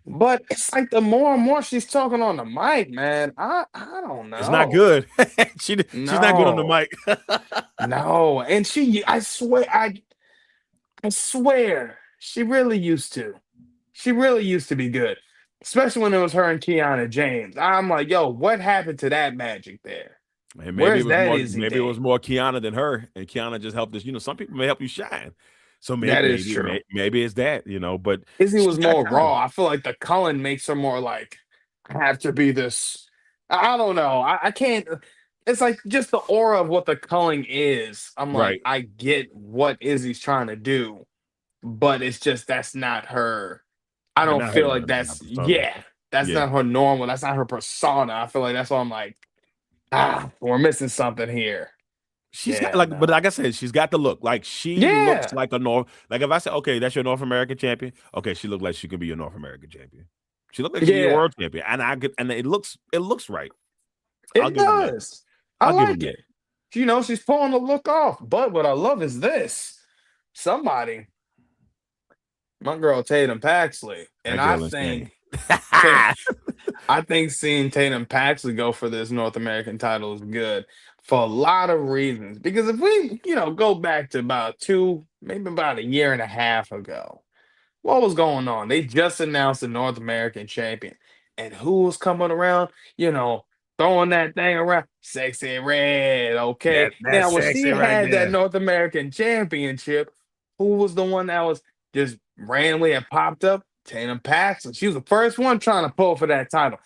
But it's like the more and more she's talking on the mic, man, I don't know. It's not good. She's not good on the mic. No, and I swear, she really used to. She really used to be good, especially when it was her and Kiana James. I'm like, yo, what happened to that magic there? And Where's that? Maybe it was more Kiana than her, and Kiana just helped us. Some people may help you shine. So that is true. Maybe it's that, but Izzy was more raw. I feel like the Cullen makes her more like, I have to be this. I don't know. I can't. It's like just the aura of what the Cullen is. I'm like, Right. I get what Izzy's trying to do, but it's just that's not her. I don't feel like that's that's not her normal. That's not her persona. I feel like that's why I'm like, we're missing something here. She's got but like I said, she's got the look. Like she looks like a like if I say, okay, that's your North American champion. Okay, she looked like she could be your North American champion. She looked like she could be a world champion, and it looks right. It does. I like it. She's pulling the look off. But what I love is this: somebody, my girl Tatum Paxley, and I think seeing Tatum Paxley go for this North American title is good for a lot of reasons. Because if we, go back to maybe about a year and a half ago, what was going on? They just announced the North American champion. And who was coming around, throwing that thing around? Sexy Red, okay? Now, when she had that North American championship, who was the one that was just randomly had popped up? Tatum Paxley. She was the first one trying to pull for that title.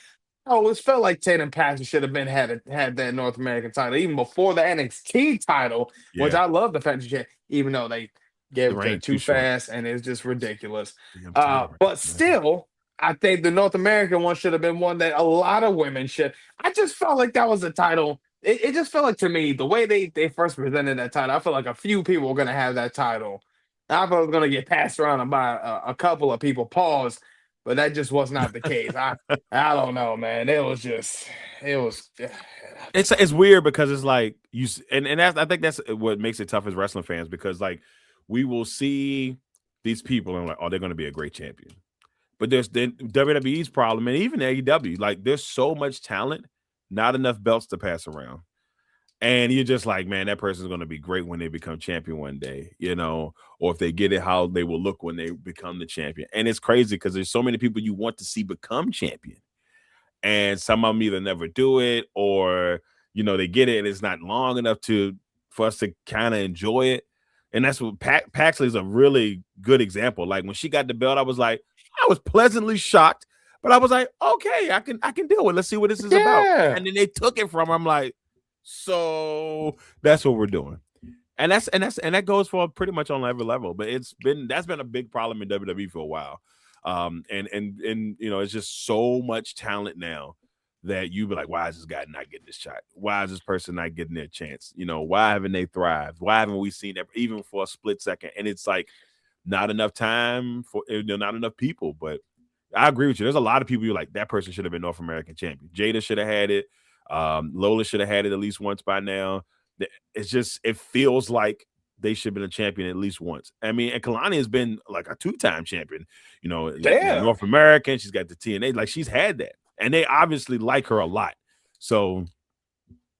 I always felt like Tatum Paxley should have had that North American title even before the NXT title, which I love the fact that she had, even though they gave it to her too fast and it's just ridiculous. But still, I think the North American one should have been one that a lot of women should. I just felt like that was a title. It just felt like to me, the way they first presented that title, I feel like a few people were going to have that title. I thought it was going to get passed around by a couple of people. Pause. But that just was not the case. I don't know, man. It's weird because it's like I think that's what makes it tough as wrestling fans, because like we will see these people and like, oh, they're going to be a great champion. But there's the WWE's problem, and even AEW, like there's so much talent, not enough belts to pass around. And you're just like, man, that person's going to be great when they become champion one day, or if they get it, how they will look when they become the champion. And it's crazy because there's so many people you want to see become champion. And some of them either never do it or, they get it and it's not long enough for us to kind of enjoy it. And that's what Paxley is a really good example. Like when she got the belt, I was pleasantly shocked, but I was like, okay, I can deal with it. Let's see what this is about. And then they took it from her. I'm like, so that's what we're doing. And that goes for pretty much on every level. But that's been a big problem in WWE for a while. And it's just so much talent now that you be like, why is this guy not getting this shot? Why is this person not getting their chance? Why haven't they thrived? Why haven't we seen that even for a split second? And it's like not enough time for not enough people. But I agree with you. There's a lot of people you're like, that person should have been North American champion. Jada should have had it. Lola should have had it at least once by now. it's just it feels like they should have been a champion at least once. I mean, and Kalani has been like a 2-time champion. Damn. North American. She's got the TNA. Like she's had that, and they obviously like her a lot. So.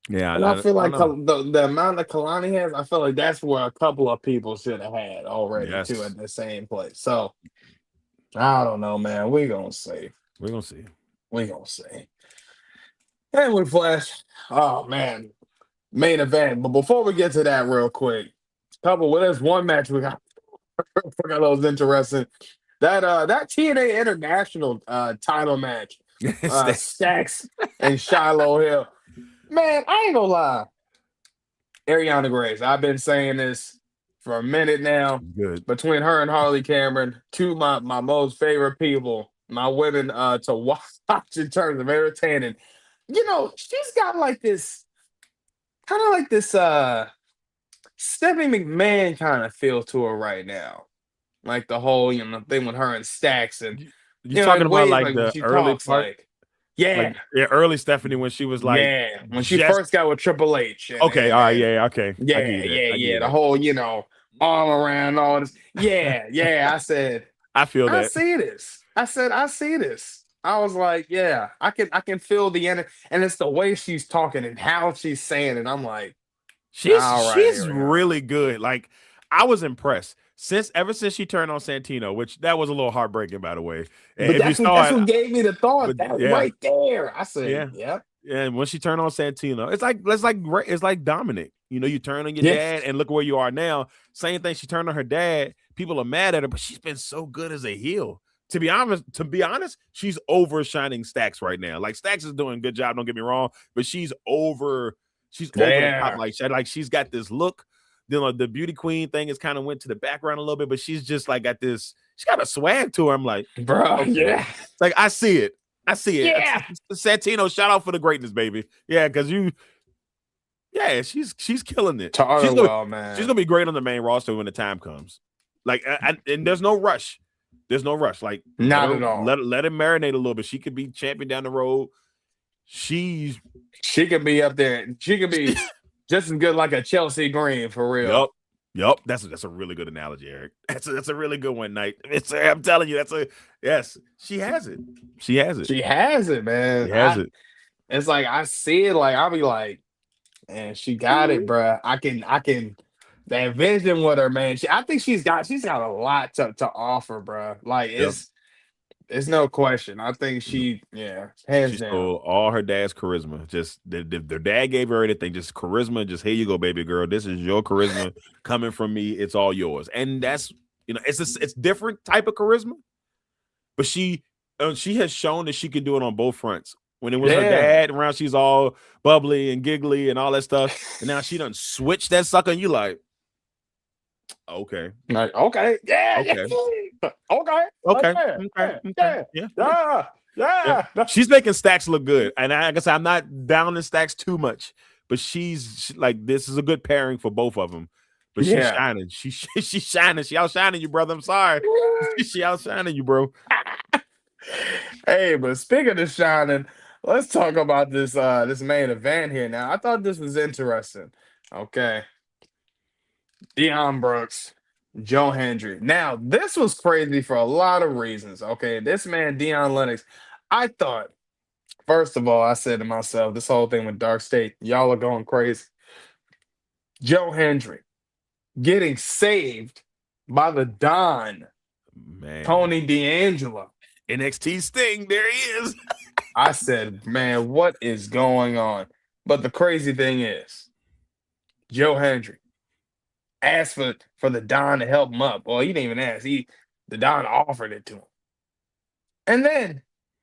Yeah, and I feel like the amount that Kalani has, I feel like that's where a couple of people should have had already too at the same place. So I don't know, man. We're gonna see. And we flash. Oh man, main event. But before we get to that, real quick, there's one match we got. I forgot that was interesting. That TNA International title match, Stacks and Shiloh Hill. Man, I ain't gonna lie. Ariana Grace, I've been saying this for a minute now. Good. Between her and Harley Cameron, two my most favorite people, my women to watch in terms of entertaining. She's got like this kind of like this Stephanie McMahon kind of feel to her right now. Like the whole, thing with her and Stacks and you talking about like the early part? Like, yeah. Early Stephanie when she was like, when she first got with Triple H. Okay, all right, okay. Yeah. The whole, arm around all this. Yeah. I said, I feel that. I see this. I said, I see this. I was like, yeah, I can feel the energy, and it's the way she's talking and how she's saying it. I'm like, she's really good. Like, I was impressed. Ever since she turned on Santino, which that was a little heartbreaking, by the way. But that's what gave me the thought. Right there. I said, yep. Yeah, and when she turned on Santino, it's like Dominic. You turn on your dad, and look where you are now. Same thing. She turned on her dad. People are mad at her, but she's been so good as a heel. To be honest, she's overshining Stacks right now. Like Stacks is doing a good job. Don't get me wrong, but she's over the top. Like she's got this look. The beauty queen thing has kind of went to the background a little bit, but she's just like got this. She's got a swag to her. I'm like, bro, yeah. It's like I see it. Yeah. Santino, shout out for the greatness, baby. Yeah, because she's killing it. Man. She's gonna be great on the main roster when the time comes. Like, and there's no rush. Like, not at all. Let it marinate a little bit. She could be champion down the road. She could be up there. She could be just as good like a Chelsea Green for real. Yup. That's a really good analogy, Eric. That's a really good one, Knight. I'm telling you, yes. She has it. She has it, man. She has it. It's like I see it. Like I'll be like, man, she got it, bro. I can. That vision with her, man. I think she's got a lot to offer, bro. Like it's no question. I think hands down. Stole all her dad's charisma. Just their dad gave her anything, just charisma. Just here you go, baby girl. This is your charisma coming from me. It's all yours. And that's it's different type of charisma. But she has shown that she can do it on both fronts. When it was her dad around, she's all bubbly and giggly and all that stuff. And now she done switched that sucker, and you like. Okay. Like, okay. Yeah. Okay. Yeah. She's making Stacks look good, and I guess I'm not down in Stacks too much, but she's like, this is a good pairing for both of them. But she's shining. She's shining. She outshining you, brother. I'm sorry. She outshining you, bro. Hey, but speaking of shining, let's talk about this main event here. Now, I thought this was interesting. Okay. Deon Brooks, Joe Hendry. Now, this was crazy for a lot of reasons. Okay, this man, Deon Lennox, I thought, first of all, I said to myself, this whole thing with Dark State, y'all are going crazy. Joe Hendry getting saved by the Don, man. Tony D'Angelo. NXT Sting, there he is. I said, man, what is going on? But the crazy thing is, Joe Hendry asked for the Don to help him up. Well, he didn't even ask. The Don offered it to him. And then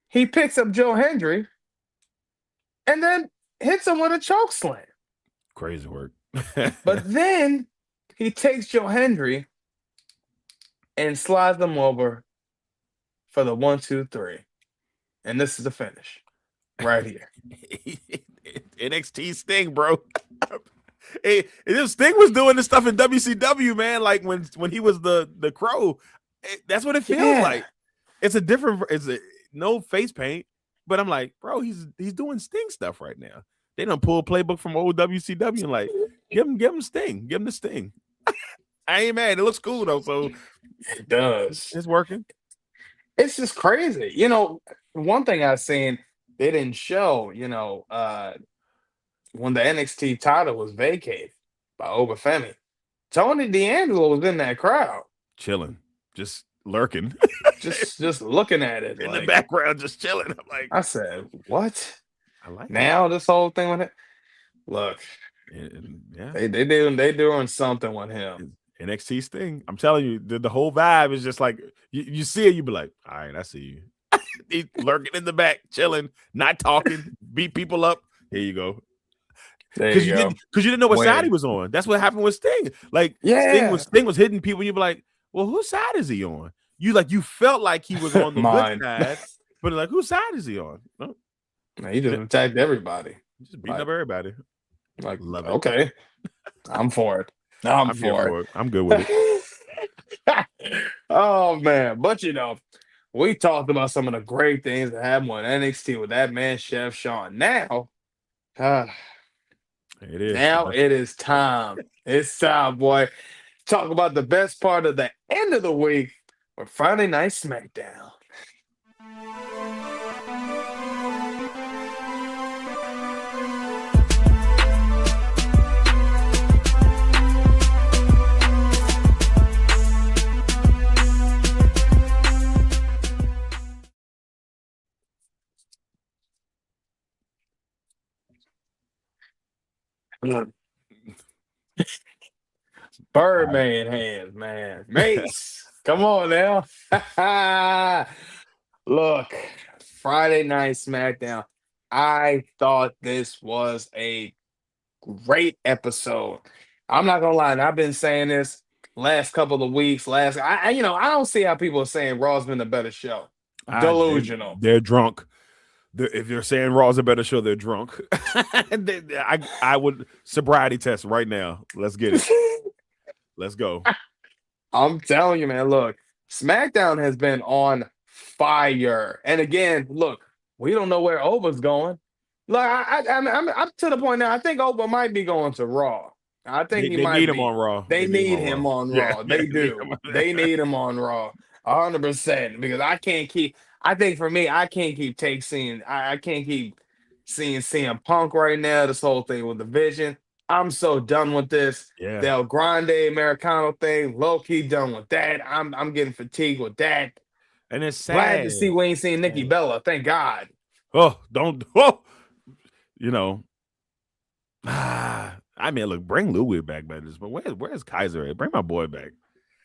he picks up Joe Hendry and then hits him with a choke slam. Crazy work. But then he takes Joe Hendry and slides him over for the 1, 2, 3. And this is the finish right here. NXT Sting, bro. Hey, Sting was doing this stuff in WCW, man. Like when he was the Crow, that's what it feels like. It's no face paint, but I'm like, bro, he's doing Sting stuff right now. They done pull a playbook from old WCW and like, Give him Sting. Give him the Sting. I ain't mad. It looks cool though, so It does. it's working. It's just crazy. You know, one thing I've seen they didn't show. When the NXT title was vacated by Obafemi, Tony D'Angelo was in that crowd, Chilling, just lurking just looking at it in like, the background, just chilling. I'm like, I said, "What?" I like Now this whole thing with it. Look, it. Yeah, they doing something with him. NXT Sting. I'm telling you, the whole vibe is just like you see it, you be like, all right, I see you. He's lurking in the back, chilling, not talking, beat people up. Here you go. There Because you you go. didn't know what side he Win. was on. That's what happened with Sting. Like Yeah. Sting was hitting people. You be like, well, whose side is he on? You felt like he was on the Mine. good side, but like, whose side is he on? No, Man, he just attacked everybody. just beating up everybody. Like, Love it. okay, I'm for it. I'm here for it. I'm good with it. Oh man, but we talked about some of the great things that happened on NXT with that man, Chef Sean. Now, It is. now it is time. It's time, boy. Talk about the best part of the end of the week with Friday Night SmackDown. Birdman hands, man. Mace, come on now. Look, Friday Night SmackDown. I thought this was a great episode. I'm not gonna lie, and I've been saying this last couple of weeks. I don't see how people are saying Raw's been a better show. Delusional. They're drunk. If you're saying Raw's a better show, they're drunk. I would sobriety test right now. Let's get it. Let's go. I'm telling you, man. Look, SmackDown has been on fire, and again, look, we don't know where Oba's going. Look, I'm to the point now. I think Oba might be going to Raw. I think they might need be. him on Raw. They need him on Raw. They do. They need him on Raw. 100%. Because I can't keep. I think for me, I can't keep seeing CM Punk right now. This whole thing with the Vision. I'm so done with this. Yeah. Del Grande Americano thing. Low key done with that. I'm getting fatigued with that. And it's sad. Glad to see we ain't seen Nikki Bella. Thank God. Oh, don't. Oh, I mean, look, bring Louis back, but where's Kaiser at? Bring my boy back.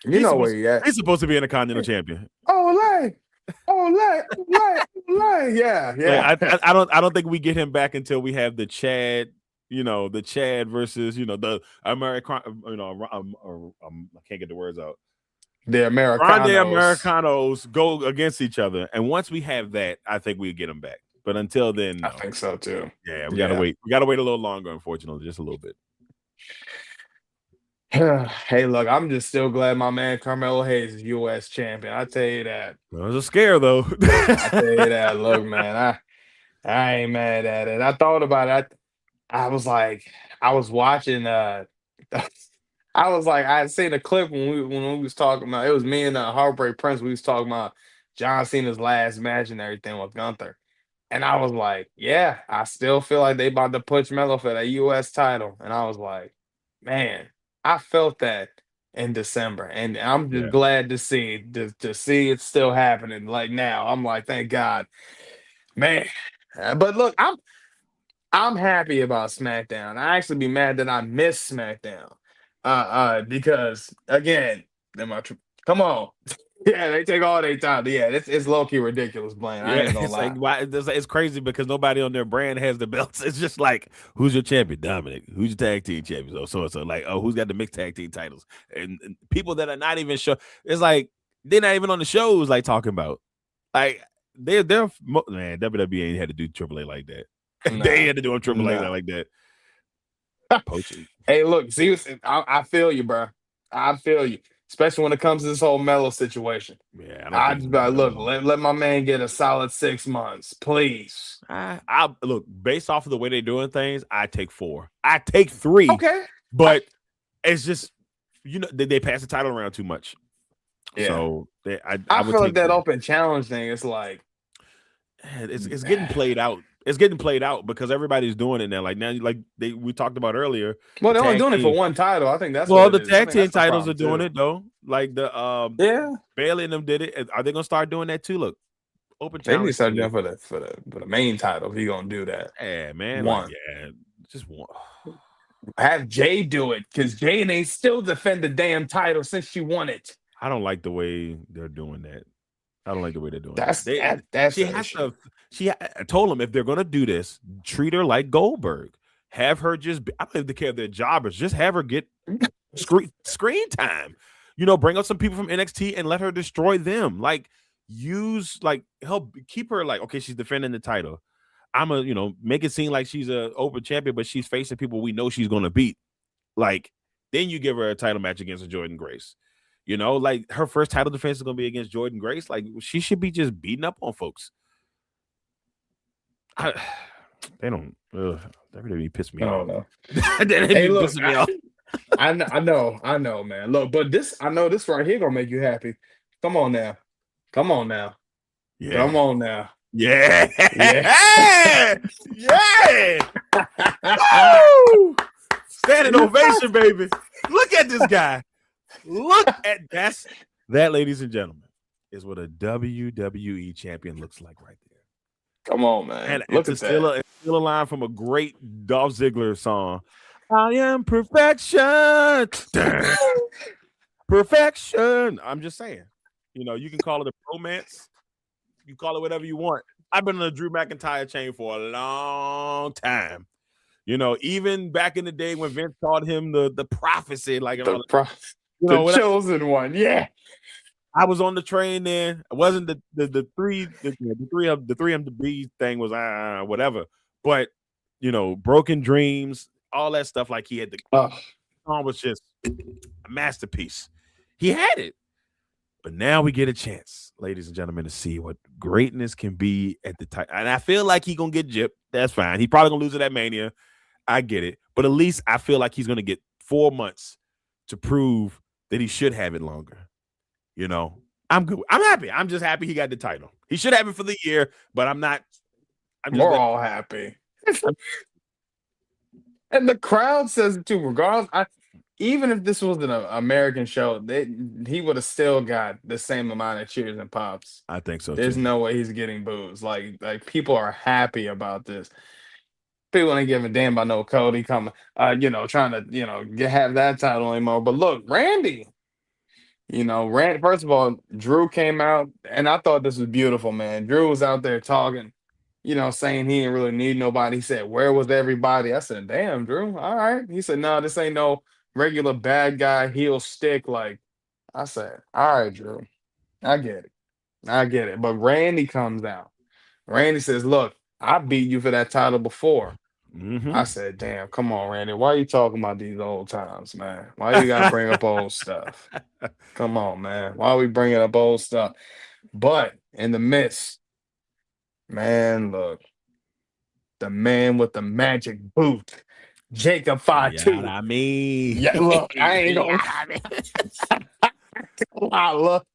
You know where he at. He's supposed to be an Intercontinental champion. Oh, yeah. Like, I don't think we get him back until we have the Chad. The Chad versus the American. I can't get the words out. The Americanos. Grande Americanos go against each other, and once we have that, I think we get him back. But until then, no. I think so too. Yeah, we gotta wait. We gotta wait a little longer, unfortunately, just a little bit. Hey, look, I'm just still glad my man Carmelo Hayes is U.S. champion. I tell you that. It was a scare, though. I tell you that. Look, man, I ain't mad at it. I thought about it. I was like, I was watching. I was like, I had seen a clip when we was talking about. It was me and Heartbreak Prince. We was talking about John Cena's last match and everything with Gunther. And I was like, yeah, I still feel like they about to push Melo for that U.S. title. And I was like, man, I felt that in December. And I'm just glad to see it still happening. Like now, I'm like, thank God. Man. But look, I'm happy about SmackDown. I actually be mad that I missed SmackDown. Because again, come on. Yeah, they take all their time. Yeah, it's low-key ridiculous, Blaine. I ain't gonna lie. It's crazy because nobody on their brand has the belts. It's just like, who's your champion? Dominic. Who's your tag team champion? So like, who's got the mixed tag team titles? And people that are not even sure. It's like they're not even on the shows like talking about. Like they're man, WWE ain't had to do AAA like that. Nah. They had to do a AAA like that. Poaching. Hey, look, see, I feel you, bro. I feel you. Especially when it comes to this whole Melo situation. Yeah, I just look, let my man get a solid 6 months, please. I look, based off of the way they're doing things, I take 4. I take 3. Okay. But it's just, they pass the title around too much. Yeah. So I I would feel like take that open challenge thing is like it's getting played out. It's getting played out because everybady's doing it now. Like now, like we talked about earlier. well, the they're only tag doing it for team- one title. I think that's well, what the it is. I tag think team that's the titles are problem, doing too. it though. Like the Yeah, Bailey and them did it. Are they gonna start doing that too? Look, open they need challenge. to start doing for the main title. If you gonna do that, Yeah, man. One. Like, yeah, just one. have Jay do it because Jay ain't still defend the damn title since she won it. I don't like the way they're doing that. I don't like the way they're doing That's that. that's She an has issue. to. I told them if they're gonna do this, treat her like Goldberg. Have her just. I don't even care if they're jobbers. Just have her get screen time. Bring up some people from NXT and let her destroy them. Like help keep her like okay, she's defending the title. I'm make it seem like she's a open champion, but she's facing people we know she's gonna beat. Like then you give her a title match against a Jordan Grace. Like her first title defense is gonna be against Jordan Grace. Like she should be just beating up on folks. They don't. That really pissed me off. know. Hey, look, pissing me off. I know, man. Look, but I know this right here gonna make you happy. Come on now. Come on now. Yeah. Come on now. Yeah. Yeah. Yeah. Woo! Standing ovation, baby. Look at this guy. Look at that, ladies and gentlemen, is what a WWE champion looks like right there. Come on, man. And Look it's at still that. a line from a great Dolph Ziggler song. I am perfection. Perfection. I'm just saying. You can call it a romance. You call it whatever you want. I've been on the Drew McIntyre chain for a long time. Even back in the day when Vince called him the prophecy, like the chosen one. Yeah. I was on the train then. It wasn't the three MDB thing was whatever. But Broken Dreams, all that stuff, like he had the song was just a masterpiece. He had it. But now we get a chance, ladies and gentlemen, to see what greatness can be at the time. And I feel like he's gonna get gypped. That's fine. He's probably gonna lose it at Mania. I get it. But at least I feel like he's gonna get 4 months to prove that he should have it longer. I'm good. I'm happy. I'm just happy he got the title. He should have it for the year, but I'm not. We're all happy. And the crowd says it too. Regardless, even if this was an American show, he would have still got the same amount of cheers and pops. I think so. There's too. no way he's getting boos. Like people are happy about this. People ain't giving a damn about no Cody coming, trying to, have that title anymore. But look, Randy, first of all, Drew came out, and I thought this was beautiful, man. Drew was out there talking, saying he didn't really need nobody. He said, "Where was everybody?" I said, "Damn, Drew, all right." He said, "No, this ain't no regular bad guy heel stick." Like I said, "All right, Drew, I get it." But Randy comes out. Randy says, "Look, I beat you for that title before." Mm-hmm. I said, "Damn, come on, Randy. Why are you talking about these old times, man? Why you gotta bring up old stuff? Come on, man. Why are we bringing up old stuff?" But in the midst, man, look, the man with the magic boot, Jacob Fatu. I mean, Yeah, look, I ain't gonna lie. Look,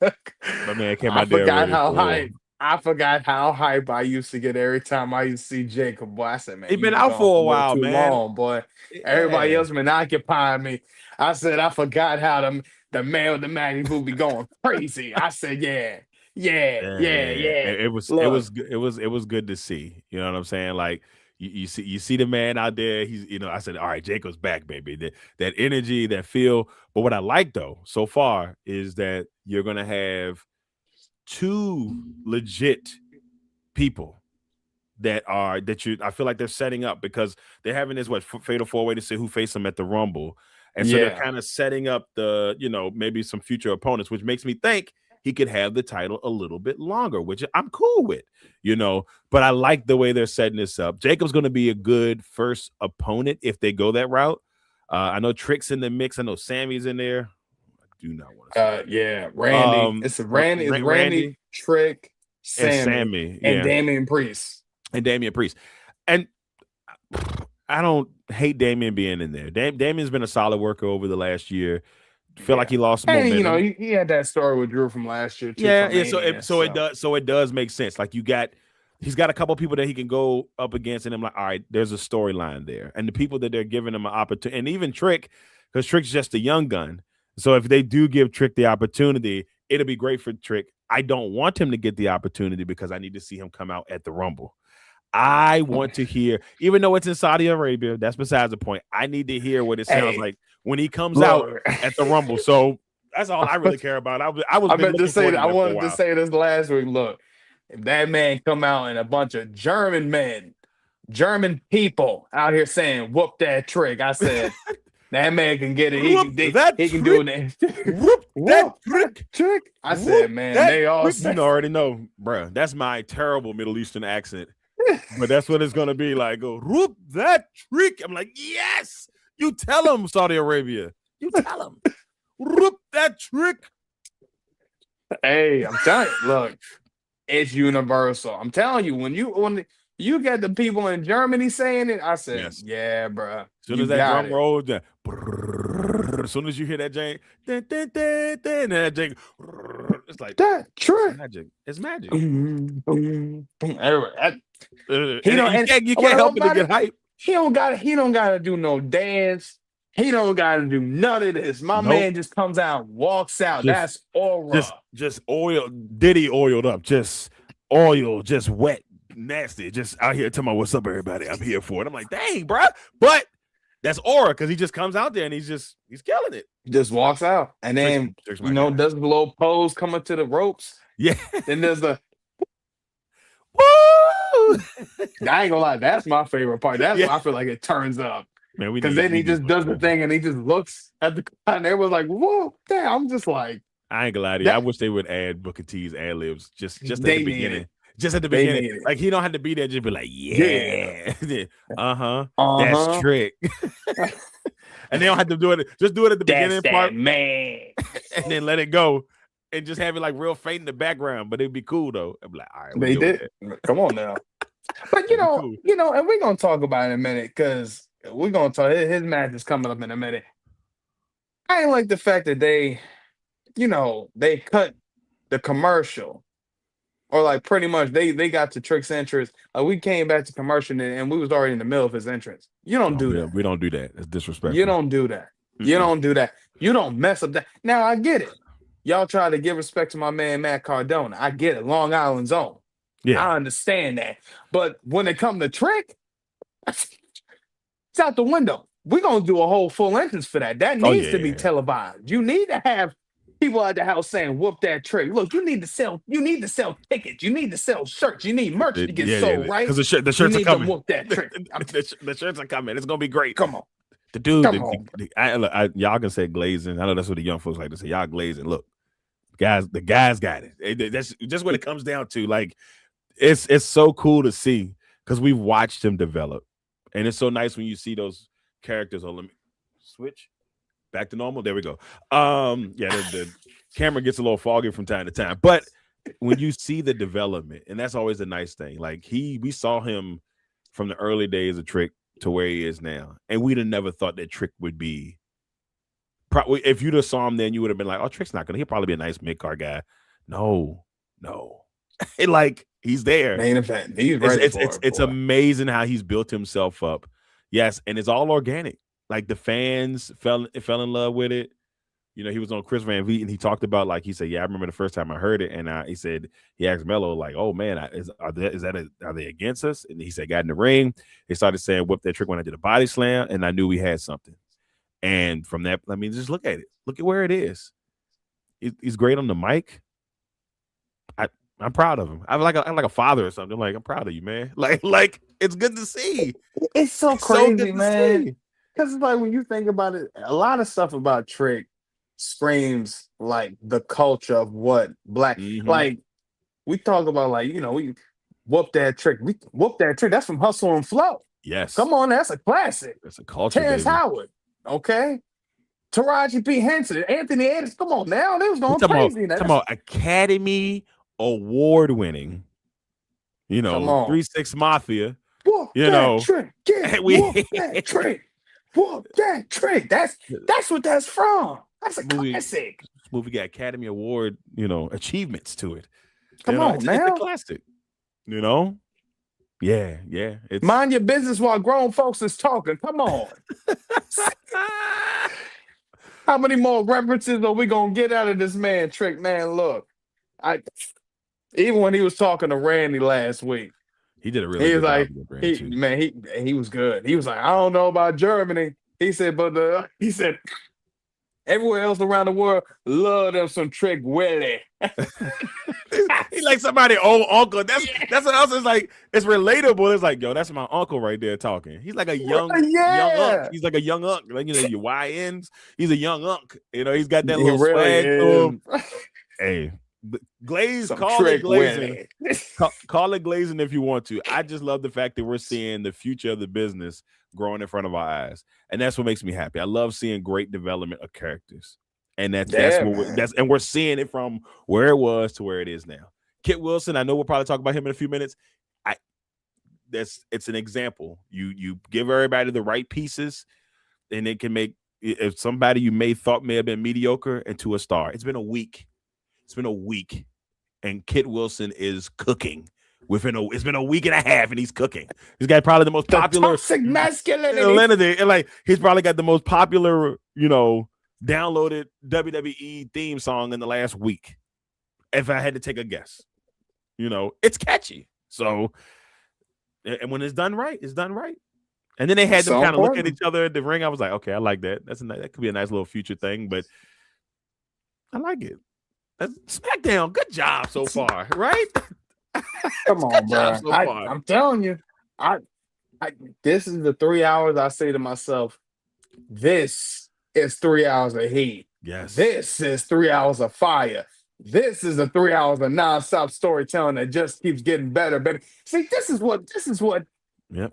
my man came I out there. forgot how hype. I forgot how hype I used to get every time I used to see Jacob. Boy, I said, "Man, He you been out gone for a little while, too man. long, boy." Everybody else been occupying me. I said, I forgot how the man with the magic boot be going crazy. I said, yeah. It was good to see. You know what I'm saying? Like you see the man out there. He's I said, all right, Jacob's back, baby. That energy, that feel. But what I like though so far is that you're gonna have 2 legit people I feel like they're setting up because they're having this fatal 4-way to see who face them at the Rumble. And so they're kind of setting up the, maybe some future opponents, which makes me think he could have the title a little bit longer, which I'm cool with, but I like the way they're setting this up. Jacob's going to be a good first opponent if they go that route. I know Trick's in the mix. I know Sammy's in there. I do not want to Randy. It's Randy, Trick, Sammy, and Sammy, and Damian Priest. And I don't hate Damian being in there. Damian's been a solid worker over the last year. Feel like he lost And momentum. he had that story with Drew from last year too. Yeah, from Mania, so it does make sense. Like he's got a couple people that he can go up against, and I'm like, all right, there's a storyline there, and the people that they're giving him an opportunity, and even Trick, because Trick's just a young gun. So if they do give Trick the opportunity, it'll be great for Trick. I don't want him to get the opportunity because I need to see him come out at the Rumble. I want to hear, even though it's in Saudi Arabia, that's besides the point. I need to hear what it sounds like when he comes out at the Rumble. So that's all I really care about. I wanted to say this last week. Look, if that man come out and a bunch of German men, German people out here saying "whoop that Trick," I said that man can get it. He can do it. Whoop that Trick. I said, man, they all you already know, bro. That's my terrible Middle Eastern accent. But that's what it's gonna be like. Go whoop that Trick. I'm like, yes. You tell him, Saudi Arabia. You tell him. Whoop that Trick. Hey, I'm telling you, look, it's universal. I'm telling you, when you get the people in Germany saying it, I said, yes. Yeah, bro. As soon as that drum rolls, as soon as you hear that Jane, that Jane, it's like that Trick. It's magic. You can't help it to get hype. He don't gotta do no dance. He don't gotta do none of this. My man just comes out, walks out. That's aura. Just oil, Diddy oiled up, just oil, just wet, nasty, just out here telling me what's up, everybody. I'm here for it. I'm like, dang, bro. But that's aura because he just comes out there and he's killing it. He just walks out and then does the little pose coming to the ropes. Yeah. Then there's the woo. I ain't gonna lie, that's my favorite part. That's why I feel like it turns up. Because then he just does the thing and he just looks at the crowd and everyone's like, whoa, damn. I'm just like, I ain't gonna lie to you. I wish they would add Booker T's ad libs just at the beginning. Just at the beginning. Like he don't have to be there, just be like, yeah. That's Trick. And they don't have to do it. Just do it at the beginning part, man. And then let it go. And just have it like real faint in the background, but it'd be cool though. I'd be like, all right, they did. Come on now. But and we're gonna talk about it in a minute because we're gonna talk. His match is coming up in a minute. I ain't like the fact that they cut the commercial, or like pretty much they got to Trick's entrance. We came back to commercial and we was already in the middle of his entrance. You don't do that. We don't do that. It's disrespectful. You don't do that. You don't do that. You don't mess up that. Now I get it. Y'all try to give respect to my man Matt Cardona. I get it. Long Island's own. Yeah, I understand that. But when it comes to Trick, it's out the window. We're gonna do a whole full entrance for that. That needs to be televised. You need to have people at the house saying, "Whoop that Trick." Look, you need to sell tickets. You need to sell shirts. You need merch to get sold, right? Because the shirts are coming. Whoop that Trick. The shirts are coming. It's gonna be great. Come on. The dude, y'all can say glazing. I know that's what the young folks like to say. Y'all glazing. Look, guys, the guys got it. That's just what it comes down to. Like, it's so cool to see because we've watched him develop, and it's so nice when you see those characters. Oh, let me switch back to normal. There we go. The camera gets a little foggy from time to time, but when you see the development, and that's always a nice thing. Like we saw him from the early days of Trick to where he is now, and we'd have never thought that Trick would be. Probably, if you'd have saw him then, you would have been like, "Oh, Trick's not gonna. He'll probably be a nice mid-card guy." No. Like he's there. Main event. He's ready it's amazing how he's built himself up. Yes, and it's all organic. Like the fans fell in love with it. You know, he was on Chris Van Vliet and he talked about, like, he said, "Yeah, I remember the first time I heard it." And he said, he asked Mello, like, "Oh man, are they against us?" And he said, "Got in the ring." They started saying, "Whoop that Trick" when I did a body slam, and I knew we had something. And from that, I mean, just look at it. Look at where it is. He's great on the mic. I'm proud of him. I'm like a father or something. Like, I'm proud of you, man. Like it's good to see. It's so crazy, man. Because it's like when you think about it, a lot of stuff about Trick screams like the culture of what black. Like we talk about, like, we whoop that Trick. We whoop that Trick. That's from Hustle and Flow. Yes. Come on, that's a classic. That's a culture. Terrence Howard. Okay. Taraji P. Henson, Anthony Edwards. Come on now. They was going crazy. Come on, Academy Award winning, 3-6 Mafia, Whoop You that know, trick. Yeah, we whoop that trick. Whoop that trick. That's what that's from. That's a classic. This movie got Academy Award, achievements to it. Come on it's a now. classic. Yeah. It's Mind your business while grown folks is talking. Come on. How many more references are we gonna get out of this man, Trick? Man, look, even when he was talking to Randy last week, he did a really he good was job like, with Brand too. he was good. He was like, I don't know about Germany. He said, but he said everywhere else around the world love them some Trick Willie. He's like somebody old uncle. That's what else is like. It's relatable. It's like, yo, that's my uncle right there talking. He's like a young unk. He's like a young unk. Like, your YNs. He's a young unk. He's got that little really swag to him. is. Hey, Glaze, Some call it Trick glazing. Willie. Call it glazing if you want to. I just love the fact that we're seeing the future of the business growing in front of our eyes, and that's what makes me happy. I love seeing great development of characters, and and we're seeing it from where it was to where it is now. Kit Wilson, I know we'll probably talk about him in a few minutes. It's an example. You give everybody the right pieces, and it can make if somebody you thought may have been mediocre into a star. It's been a week. And Kit Wilson is cooking. It's been a week and a half, and he's cooking. He's got probably the most popular toxic masculinity. And like he's probably got the most popular, downloaded WWE theme song in the last week. If I had to take a guess, it's catchy. So, and when it's done right, it's done right. And then they had them kind of look at each other at the ring. I was like, okay, I like that. That could be a nice little future thing, but I like it. Smackdown, good job so far, right? Come on, bro. So I'm telling you, this is the 3 hours I say to myself, this is 3 hours of heat. Yes. This is 3 hours of fire. This is the 3 hours of nonstop storytelling that just keeps getting better. See, this is what, yep.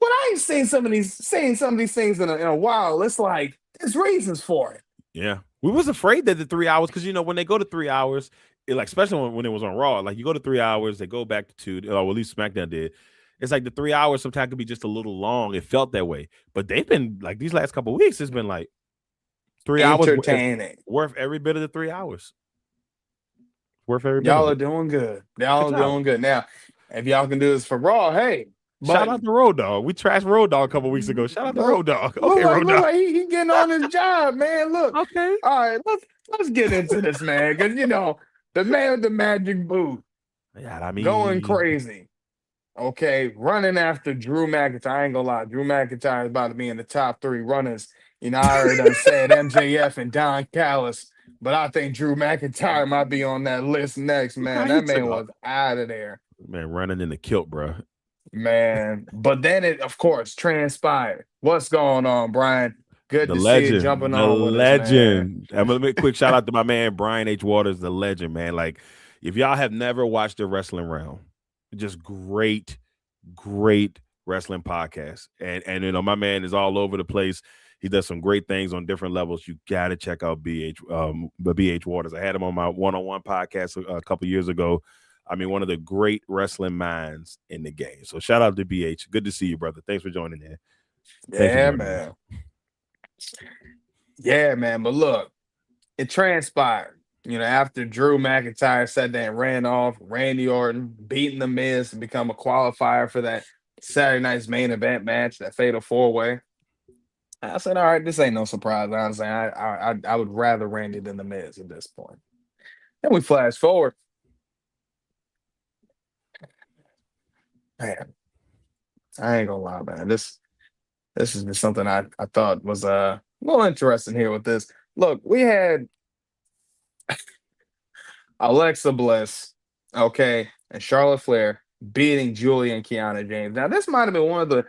When I ain't saying some of these things in a while, it's like there's reasons for it. Yeah. We was afraid that the 3 hours, because when they go to 3 hours, especially when it was on Raw, like you go to 3 hours, they go back to 2, or at least SmackDown did. It's like the 3 hours sometimes could be just a little long. It felt that way. But they've been like these last couple of weeks, it's been like 3 hours worth every bit of the 3 hours. Worth every bit. Y'all are doing good. Y'all are doing good. Now, if y'all can do this for Raw, hey. Shout out to Road Dogg. We trashed Road Dogg a couple weeks ago. Shout out to Road Dogg. Okay, Road Dogg. Like he getting on his job, man. Look. Okay. All right, let's get into this, man. Because the man with the magic boot. Yeah, going crazy. Okay, running after Drew McIntyre. I ain't gonna lie, Drew McIntyre is about to be in the top 3 runners. I already said MJF and Don Callis, but I think Drew McIntyre might be on that list next, man. That man was out of there. Man, running in the kilt, bro. Man, but then it, of course, transpired. What's going on, Brian? Good to see you jumping on with legend. I'm gonna make a quick shout out to my man Brian H. Waters, the legend, man. Like, if y'all have never watched the Wrestling Realm, just great wrestling podcast. And my man is all over the place. He does some great things on different levels. You got to check out BH Waters. I had him on my one-on-one podcast a couple years ago. I mean, one of the great wrestling minds in the game. So shout out to BH. Good to see you, brother. Thanks for joining in. Yeah, man. Yeah, man. But look, it transpired. After Drew McIntyre sat there and ran off, Randy Orton beating The Miz to become a qualifier for that Saturday night's main event match, that Fatal 4-Way. I said, all right, this ain't no surprise. Honestly, I would rather Randy than The Miz at this point. Then we flash forward. Man, I ain't gonna lie, man. This is just something I thought was a little interesting here with this. Look, we had Alexa Bliss, okay, and Charlotte Flair beating Julia and Kiana James. Now, this might have been one of the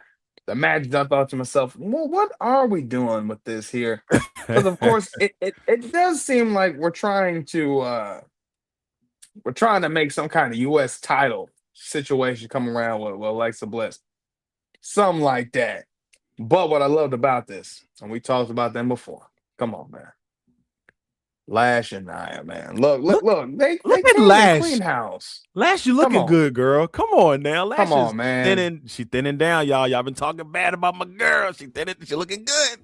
matches I thought to myself, well, what are we doing with this here? Because of course, it does seem like we're trying to make some kind of U.S. title situation come around with Alexa Bliss. Something like that. But what I loved about this, and we talked about them before, come on, man. Lash and Nia, man. Look. They Look at came Lash. and clean house. Lash, you Come looking on. good, girl. Come on now. Lash Come on, is man. she thinning down, y'all. Y'all been talking bad about my girl. She looking good.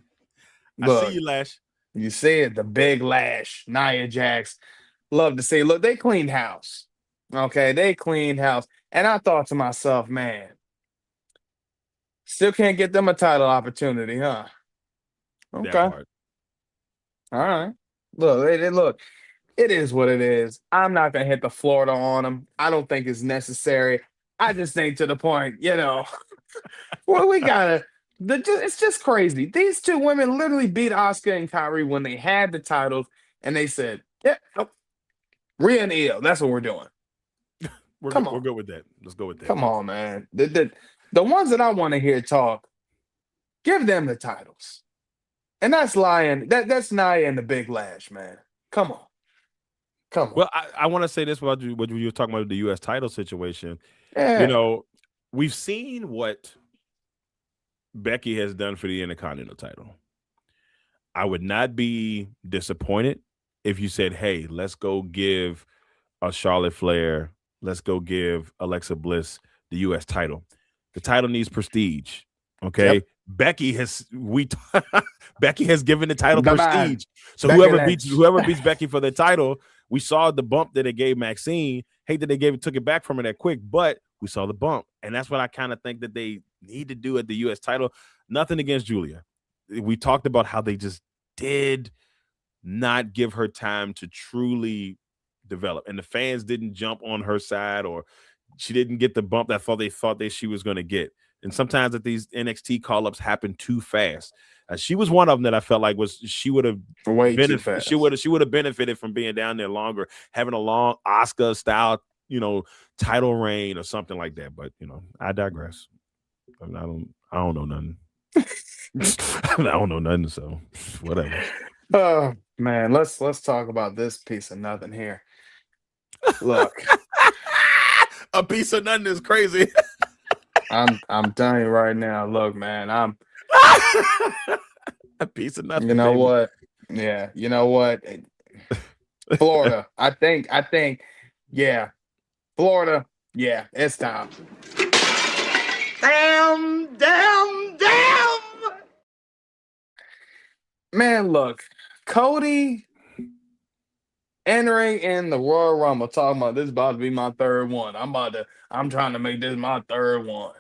I Look, see you, Lash. you see it, the big Lash, Nia Jax. Love to see. Look, they cleaned house. Okay, they cleaned house. And I thought to myself, man, still can't get them a title opportunity, huh? That Okay. part. All right. Look, it is what it is. I'm not gonna hit the Florida on them. I don't think it's necessary. I just think to the point, well, we gotta. It's just crazy. These two women literally beat Oscar and Kyrie when they had the titles, and they said, "Yeah, nope, Rhea and Io. That's what we're doing." We're Come we're on, good with that. Let's go with that. come on, man. The ones that I want to hear talk, give them the titles, and that's lying. That's Nia and the Big Lash, man. Come on. Well, I want to say this about what you were talking about the U.S. title situation. Yeah. We've seen what Becky has done for the Intercontinental title. I would not be disappointed if you said, hey, let's go give a Charlotte Flair, let's go give Alexa Bliss the U.S. title. The title needs prestige. Okay. Yep. Becky has given the title prestige. So whoever beats Becky for the title, we saw the bump that it gave Maxine. Hate that they took it back from her that quick, but we saw the bump. And that's what I kind of think that they need to do at the U.S. title. Nothing against Julia. We talked about how they just did not give her time to truly develop. And the fans didn't jump on her side, or she didn't get the bump that they thought she was going to get. And sometimes that these NXT call-ups happen too fast. She was one of them that I felt like she would have benefited from being down there longer, having a long Oscar style, title reign or something like that. But I digress. I don't know nothing. I don't know nothing, so whatever. Oh man, let's talk about this piece of nothing here. Look, a piece of nothing is crazy. I'm telling you right now. Look, man, I'm a piece of nothing. You know what? Yeah, you know what? Florida. I think. Yeah, Florida. Yeah, it's time. Damn. Man, look, Cody entering in the Royal Rumble, talking about this about to be my third one. I'm trying to make this my third one.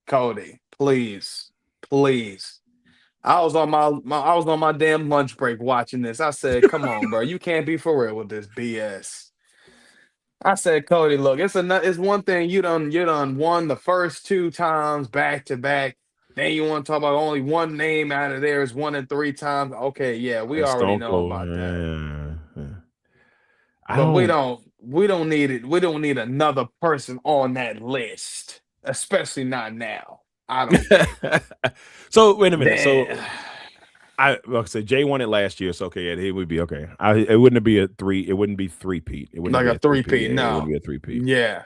Cody, please. I was on my damn lunch break watching this. I said, come on, bro. You can't be for real with this BS. I said, Cody, look, it's one thing you done won the first 2 times back to back. Then you want to talk about only one name out of there is 1 and 3 times. Okay, yeah, we already know about that. But we don't need it. We don't need another person on that list, especially not now. I don't think. So wait a minute. So I said Jay won it last year, so okay, yeah, it would be okay. It wouldn't be a 3. It wouldn't be 3-peat. It wouldn't like a 3-peat. No, it wouldn't be a 3-peat. Yeah.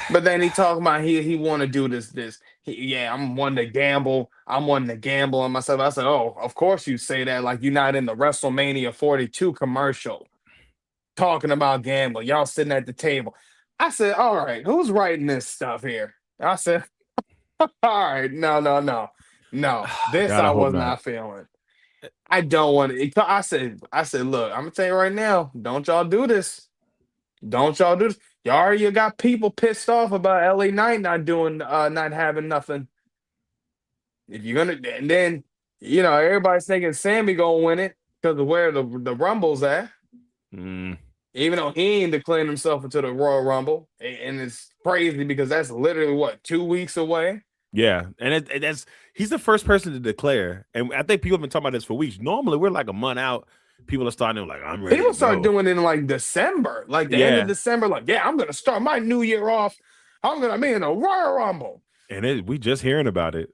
But then he talking about he want to do this. I'm one to gamble. I'm one to gamble on myself. I said, oh, of course you say that. Like you're not in the WrestleMania 42 commercial talking about gambling. Y'all sitting at the table. I said, all right, who's writing this stuff here? I said, all right, no. This God, I was not feeling. I don't want it. I said, look, I'm gonna tell you right now, don't y'all do this. Don't y'all do this. You already got people pissed off about LA Knight not having nothing. If you're gonna, and then everybody's thinking Sammy gonna win it because of where the Rumble's at. Even though he ain't declared himself into the Royal Rumble, and it's crazy because that's literally 2 weeks away. Yeah, and he's the first person to declare, and I think people have been talking about this for weeks. Normally, we're like a month out. People are starting like, I'm ready. People start doing it in like December, like the end of December. Like, yeah, I'm gonna start my new year off. I'm gonna be in a Royal Rumble, and we just hearing about it.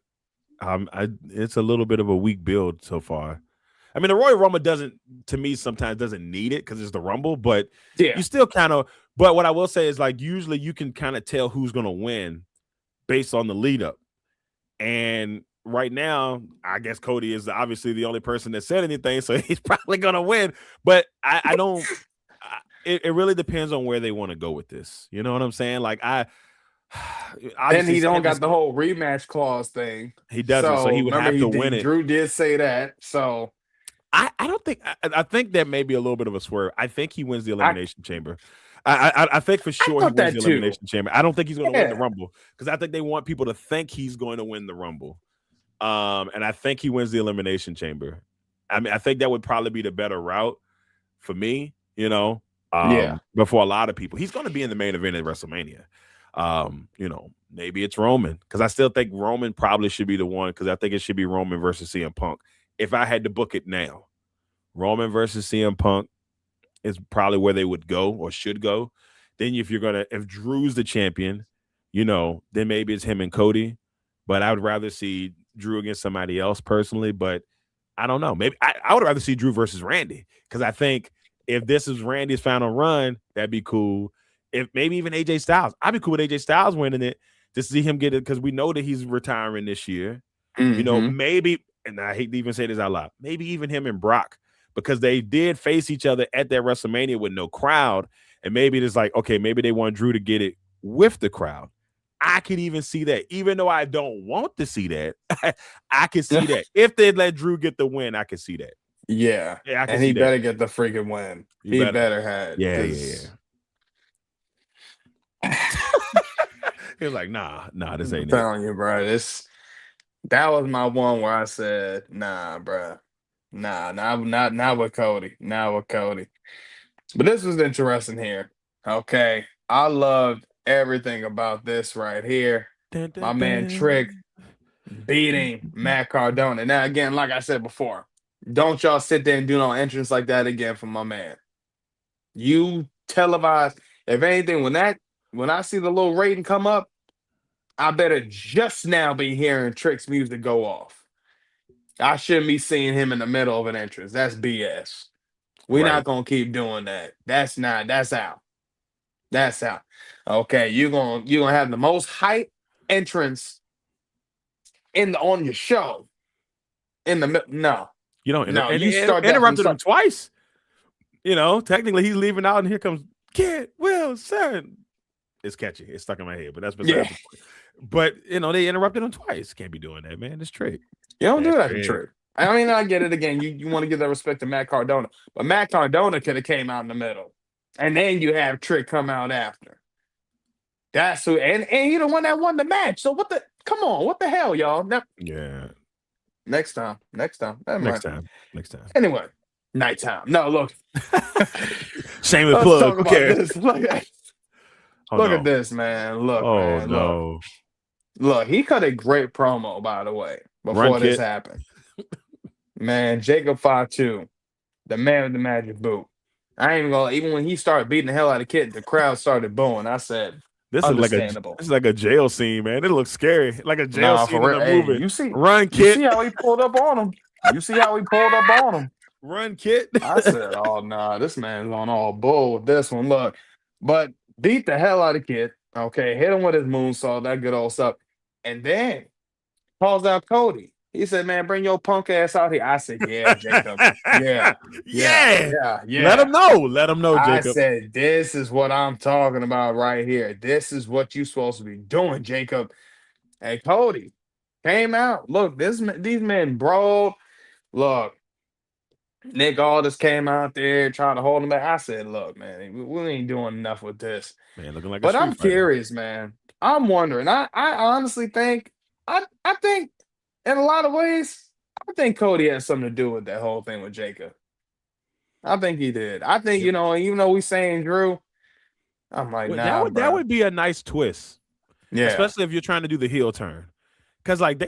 It's a little bit of a weak build so far. I mean, the Royal Rumble sometimes doesn't need it because it's the Rumble, but you still kind of. But what I will say is, like, usually you can kind of tell who's gonna win based on the lead up. And right now, I guess Cody is obviously the only person that said anything, so he's probably gonna win. But I don't. It really depends on where they want to go with this. You know what I'm saying? Like Then obviously he don't Sanders, got the whole rematch clause thing. he doesn't, so So he would remember, have to win it. Drew did say that. So I don't think. I think that may be a little bit of a swerve. I think he wins the Elimination Chamber. I think for sure he thought wins that the too. Elimination Chamber. I don't think he's going to win the Yeah. Rumble because I think they want people to think he's going to win the Rumble. And I think he wins the Elimination Chamber. I mean, I think that would probably be the better route for me, you know. But for a lot of people, he's going to be in the main event at WrestleMania. You know, maybe it's Roman because I still think Roman probably should be the one because I think it should be Roman versus CM Punk. If I had to book it now, Roman versus CM Punk is probably where they would go or should go. Then if Drew's the champion, you know, then maybe it's him and Cody. But I would rather see Drew against somebody else personally. But I don't know. Maybe I would rather see Drew versus Randy because I think if this is Randy's final run, that'd be cool. If maybe even AJ Styles, I'd be cool with AJ Styles winning it to see him get it because we know that he's retiring this year. You know, maybe, and I hate to even say this out loud, maybe even him and Brock because they did face each other at that WrestleMania with no crowd. And maybe it's like, okay, maybe they want Drew to get it with the crowd. I could even see that, even though I don't want to see that. I can see that if they let Drew get the win, I can see that. Yeah, I can and see he that. better get the freaking win. He better have. Yeah. He was like, nah, this ain't I'm telling you, bro. That was my one where I said, nah, bro. Nah, not with Cody. Not with Cody. But this was interesting here. Okay. I loved everything about this right here. My man Trick beating Matt Cardona. Now, again, like I said before, don't y'all sit there and do no entrance like that again for my man. You televise. If anything, when I see the little rating come up, I better just now be hearing Trick's music go off. I shouldn't be seeing him in the middle of an entrance. That's BS. We're not gonna keep doing that. That's out. That's out. Okay, you're gonna have the most hype entrance on your show. In the middle. No. You know, no, and you start that interrupted him twice. You know, technically he's leaving out, and here comes Kid Wilson. It's catchy. It's stuck in my head, but that's besides the point. But you know, they interrupted him twice. Can't be doing that, man. It's Trick. You don't do that to Trick. I mean, I get it again. You want to give that respect to Matt Cardona, but Matt Cardona could have came out in the middle, and then you have Trick come out after. That's who, and he the one that won the match. So come on, what the hell, y'all? Yeah. Next time. Next time. Anyway, nighttime. No, look. Shameless plug. Who cares? Look at this, man. Look, man. No. Look, he cut a great promo, by the way, before this happened. Man, Jacob Fatu, the man with the magic boot. I ain't even gonna. Even when he started beating the hell out of Kid, the crowd started booing. I said, "This is like a jail scene, man. It looks scary, like a jail scene in a movie." You see, run, Kid. You see how he pulled up on him. Run, Kid. I said, "Oh no, this man's on all bull with this one." Look, but beat the hell out of Kid. Okay, hit him with his moonsault, that good old stuff, and then calls out Cody. He said, "Man, bring your punk ass out here." I said, "Yeah, Jacob. Yeah. Let him know, Jacob." I said, "This is what I'm talking about right here. This is what you're supposed to be doing, Jacob." Hey, Cody came out. Look, these men brawled. Look, Nick Aldis came out there trying to hold him back. I said, "Look, man, we ain't doing enough with this." Man, looking like. But I'm curious, man. I'm wondering. I honestly think. I think. In a lot of ways, I think Cody has something to do with that whole thing with Jacob. I think he did. I think, you know, even though we saying Drew, I'm like, that would be a nice twist. Yeah. Especially if you're trying to do the heel turn. Because, like,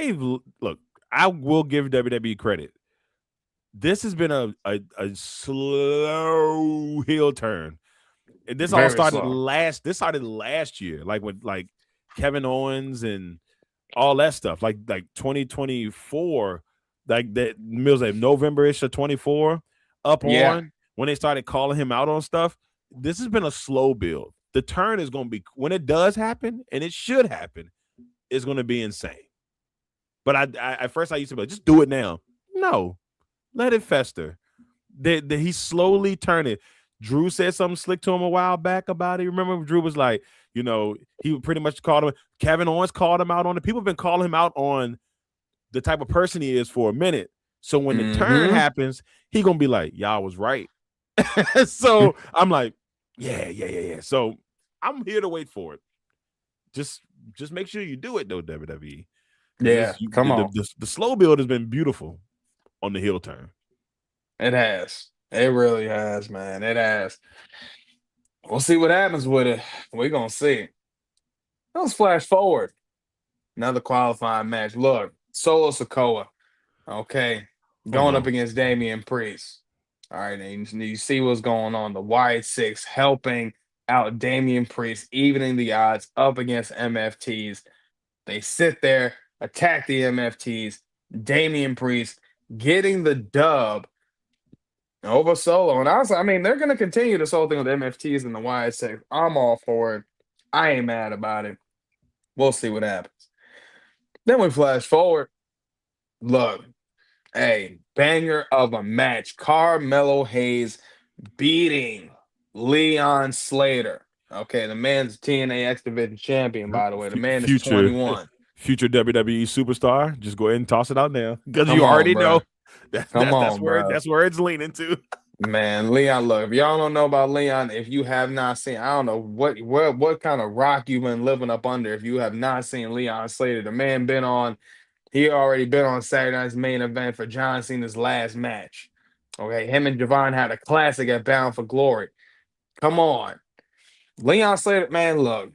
look, I will give WWE credit. This has been a slow heel turn. And this all started last year. Like, with, like, Kevin Owens and all that stuff, like 2024, like that Mills, like November-ish of 24 up on when they started calling him out on stuff. This has been a slow build. The turn is going to be, when it does happen, and it should happen, it's going to be insane. But I at first I used to be like, just do it now. No, let it fester. He's slowly turning. Drew said something slick to him a while back about it. Remember, Drew was like, he pretty much called him. Kevin Owens called him out on it. People have been calling him out on the type of person he is for a minute. So when the turn happens, he gonna be like, y'all was right. So I'm like, yeah. So I'm here to wait for it. Just make sure you do it though, WWE. Yeah, come on. The slow build has been beautiful on the heel turn. It has. It really has, man. It has. We'll see what happens with it. We're gonna see. Let's flash forward. Another qualifying match. Look, Solo Sikoa. Okay. Going up against Damian Priest. All right, and you see what's going on. The Wyatt Six helping out Damian Priest, evening the odds up against MFTs. They sit there, attack the MFTs. Damian Priest getting the dub over Solo. And I mean, they're going to continue this whole thing with MFTs and the Wyatt Six. I'm all for it. I ain't mad about it. We'll see what happens. Then we flash forward. Look, a banger of a match. Carmelo Hayes beating Leon Slater. Okay, the man's TNA X Division champion, by the way. The man is 21. Future WWE superstar. Just go ahead and toss it out now. Because you already know. That's where it's leaning to. Man, Leon, look, if y'all don't know about Leon, if you have not seen, I don't know what kind of rock you've been living up under. If you have not seen Leon Slater, the man he already been on Saturday Night's main event for John Cena's last match. Okay, him and Javon had a classic at Bound for Glory. Come on. Leon Slater, man, look.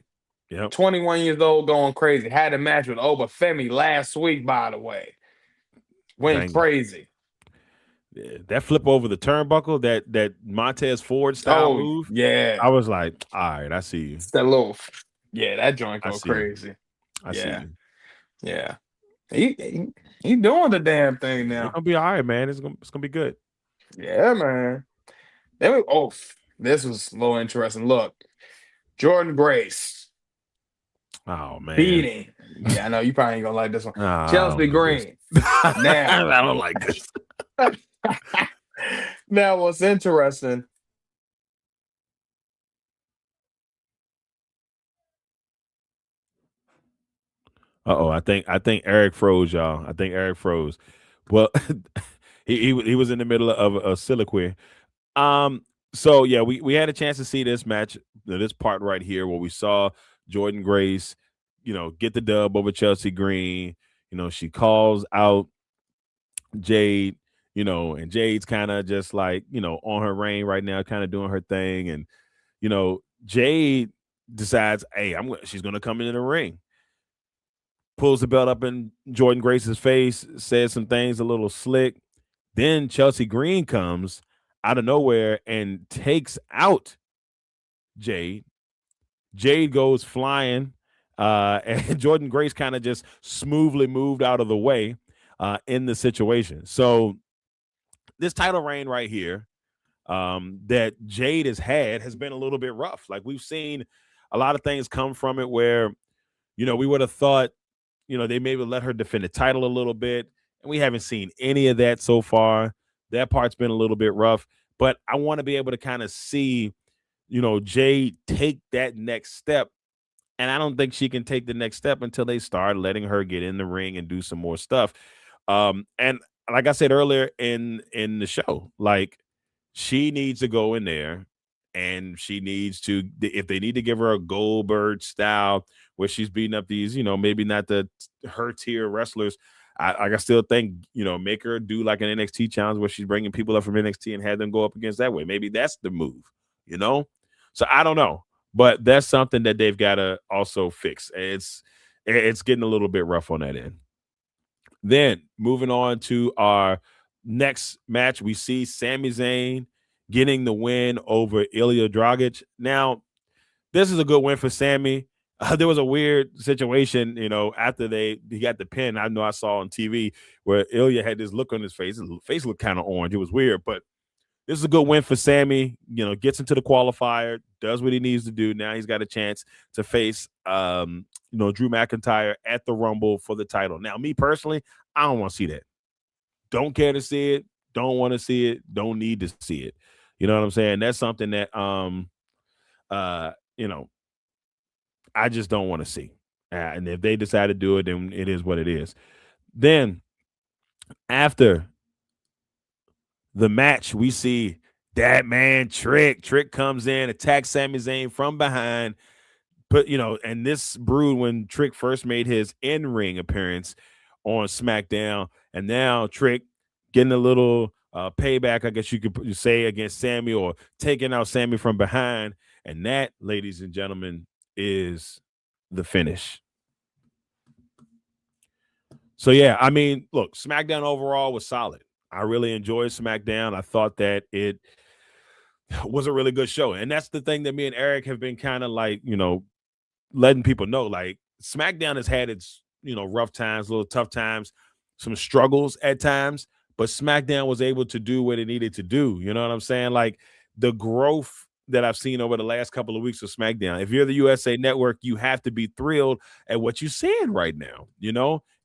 Yep. 21 years old, going crazy. Had a match with Obafemi last week, by the way. Went crazy. Yeah, that flip over the turnbuckle, that Montez Ford style move. Yeah. I was like, all right, I see you. It's that that joint go crazy. I see you. Yeah. He doing the damn thing now. It's gonna be all right, man. It's gonna be good. Yeah, man. This was a little interesting. Look, Jordan Grace. Oh man. Beating. Yeah, I know you probably ain't gonna like this one. Chelsea Green. Now I don't like this. Now what's interesting? I think Eric froze, y'all. I think Eric froze. Well, he was in the middle of a soliloquy. So yeah, we had a chance to see this match, this part right here where we saw Jordan Grace, get the dub over Chelsea Green. She calls out Jade, and Jade's kind of just like, on her reign right now, kind of doing her thing. And, Jade decides, hey, she's going to come into the ring. Pulls the belt up in Jordan Grace's face, says some things a little slick. Then Chelsea Green comes out of nowhere and takes out Jade. Jade goes flying, and Jordan Grace kind of just smoothly moved out of the way in the situation. So this title reign right here that Jade has been a little bit rough. Like, we've seen a lot of things come from it where, we would have thought, they maybe let her defend the title a little bit, and we haven't seen any of that so far. That part's been a little bit rough, but I want to be able to kind of see, Jade take that next step. And I don't think she can take the next step until they start letting her get in the ring and do some more stuff. And like I said earlier in the show, like, she needs to go in there, and she needs to, if they need to give her a Goldberg style where she's beating up these, maybe not her tier wrestlers. I still think, make her do like an NXT challenge where she's bringing people up from NXT and have them go up against that way. Maybe that's the move, So I don't know, but that's something that they've got to also fix. It's getting a little bit rough on that end. Then moving on to our next match, we see Sami Zayn getting the win over Ilya Dragic. Now, this is a good win for Sami. There was a weird situation, after he got the pin. I know I saw on TV where Ilya had this look on his face. His face looked kind of orange. It was weird, but this is a good win for Sami. Gets into the qualifier, does what he needs to do. Now he's got a chance to face Drew McIntyre at the Rumble for the title. Now, me personally, I don't want to see that. Don't care to see it. Don't want to see it. Don't need to see it. You know what I'm saying? That's something that I just don't want to see. And if they decide to do it, then it is what it is. Then after the match, we see that man Trick. Trick comes in, attacks Sami Zayn from behind. And this brewed when Trick first made his in-ring appearance on SmackDown, and now Trick getting a little payback, I guess you could say, against Sami, or taking out Sami from behind. And that, ladies and gentlemen, is the finish. So, yeah, I mean, look, SmackDown overall was solid. I really enjoyed SmackDown. I thought that it was a really good show. And that's the thing that me and Eric have been kind of like, letting people know. Like, SmackDown has had its, rough times, little tough times, some struggles at times, but SmackDown was able to do what it needed to do. You know what I'm saying? Like, the growth that I've seen over the last couple of weeks of SmackDown. If you're the USA Network, you have to be thrilled at what you're seeing right now.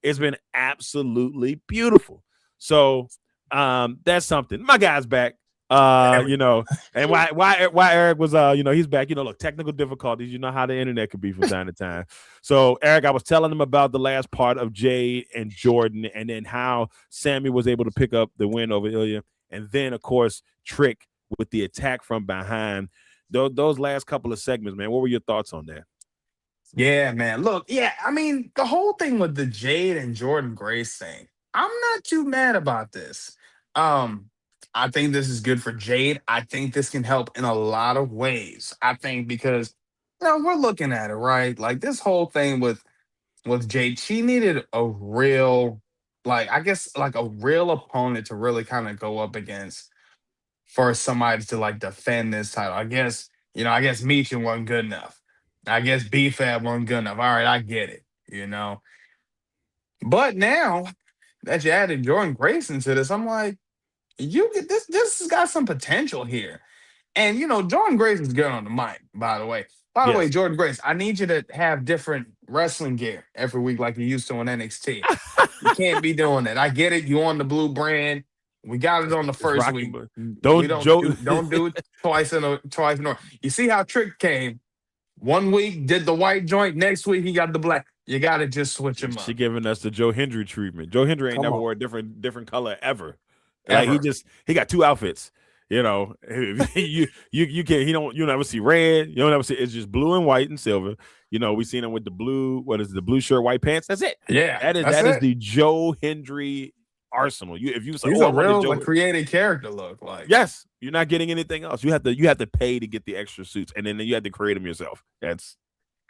It's been absolutely beautiful. So that's something. My guy's back. And why Eric was he's back. Look, technical difficulties. You know how the internet can be from time to time. So Eric, I was telling him about the last part of Jade and Jordan, and then how Sami was able to pick up the win over Ilya, and then of course Trick with the attack from behind. Those last couple of segments, man. What were your thoughts on that? Yeah, man. Look, I mean, the whole thing with the Jade and Jordan Grace thing, I'm not too mad about this. I think this is good for Jade. I think this can help in a lot of ways. I think because we're looking at it, right? Like, this whole thing with Jade, she needed a real, I guess, like a real opponent to really kind of go up against for somebody to defend this title. I guess Meechin wasn't good enough. I guess B-Fab wasn't good enough. All right, I get it, But now that you added Jordan Grace into this, I'm like, you get this. This has got some potential here. And Jordan Grace is good on the mic, by the way. By the way, Jordan Grace, I need you to have different wrestling gear every week like you used to on NXT. You can't be doing that. I get it. You on the blue brand. We got it on the first week. Don't do it twice in a row. You see how Trick came? One week did the white joint. Next week he got the black. You got to just switch him up. She giving us the Joe Hendry treatment. Joe Hendry ain't never wore a different color ever. Like, he got two outfits. You never see red. You don't ever see, it's just blue and white and silver. We seen him with the blue. What is it, the blue shirt, white pants? That's it. Yeah, that is the Joe Hendry arsenal. If you say, he's a real creative character look like. Yes, you're not getting anything else. You have to pay to get the extra suits, and then you have to create them yourself. That's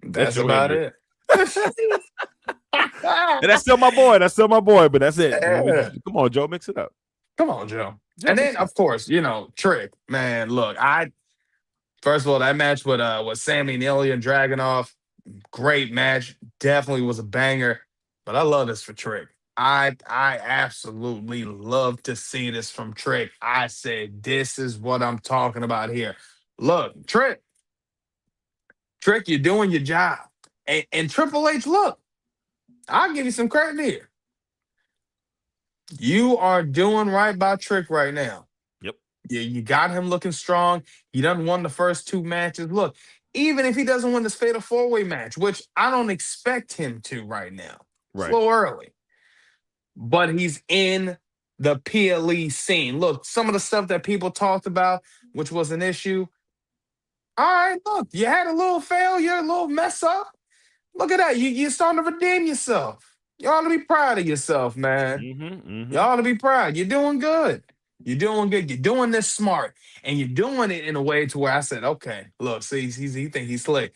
about Hendry. it. And that's still my boy. But that's it. Yeah. Come on, Joe, mix it up. Come on, Joe. And then, of course, Trick, man. Look, first of all, that match with Sami and Ilya and Dragunov, great match. Definitely was a banger. But I love this for Trick. I absolutely love to see this from Trick. I said, this is what I'm talking about here. Look, Trick, you're doing your job. And Triple H, look, I'll give you some credit here. You are doing right by Trick right now. Yep. You got him looking strong. He done won the first two matches. Look, even if he doesn't win this fatal four-way match, which I don't expect him to right now. Right. It's a little early. But he's in the PLE scene. Look, some of the stuff that people talked about, which was an issue. All right, look, you had a little failure, a little mess up. Look at that. You're starting to redeem yourself. You ought to be proud of yourself, man. You ought to be proud. You're doing good. You're doing good. You're doing this smart. And you're doing it in a way to where I said, okay, look, see, he think he's slick.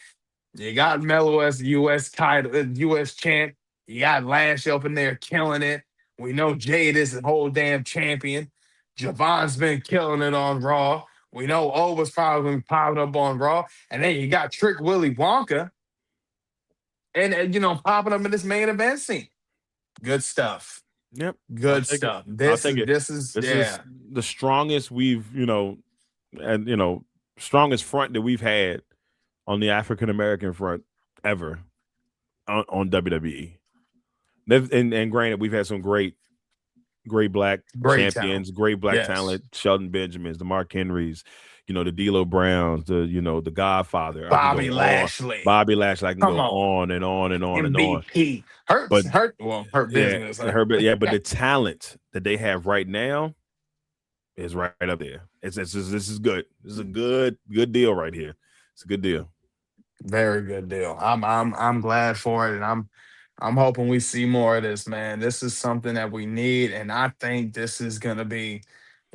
You got Melo as U.S. title, U.S. champ. You got Lash up in there killing it. We know Jade is the whole damn champion. Javon's been killing it on Raw. We know O was probably going to be popping up on Raw. And then you got Trick Willy Wonka. And popping up in this main event scene. Good stuff. Yep. Good stuff. This is the strongest we've, strongest front that we've had on the African American front ever. on WWE. And granted, we've had some great black champions, talent. great black Yes. talent, Shelton Benjamins, the Mark Henrys, the D'Lo Browns, the Godfather, Bobby Lashley. Bobby Lashley. I can Come go on. on and on and on and on. MVP. Hurt business. But the talent that they have right now is right up there. This is good. This is a good deal right here. It's a good deal. Very good deal. I'm glad for it, and I'm hoping we see more of this, man. This is something that we need, and I think this is gonna be,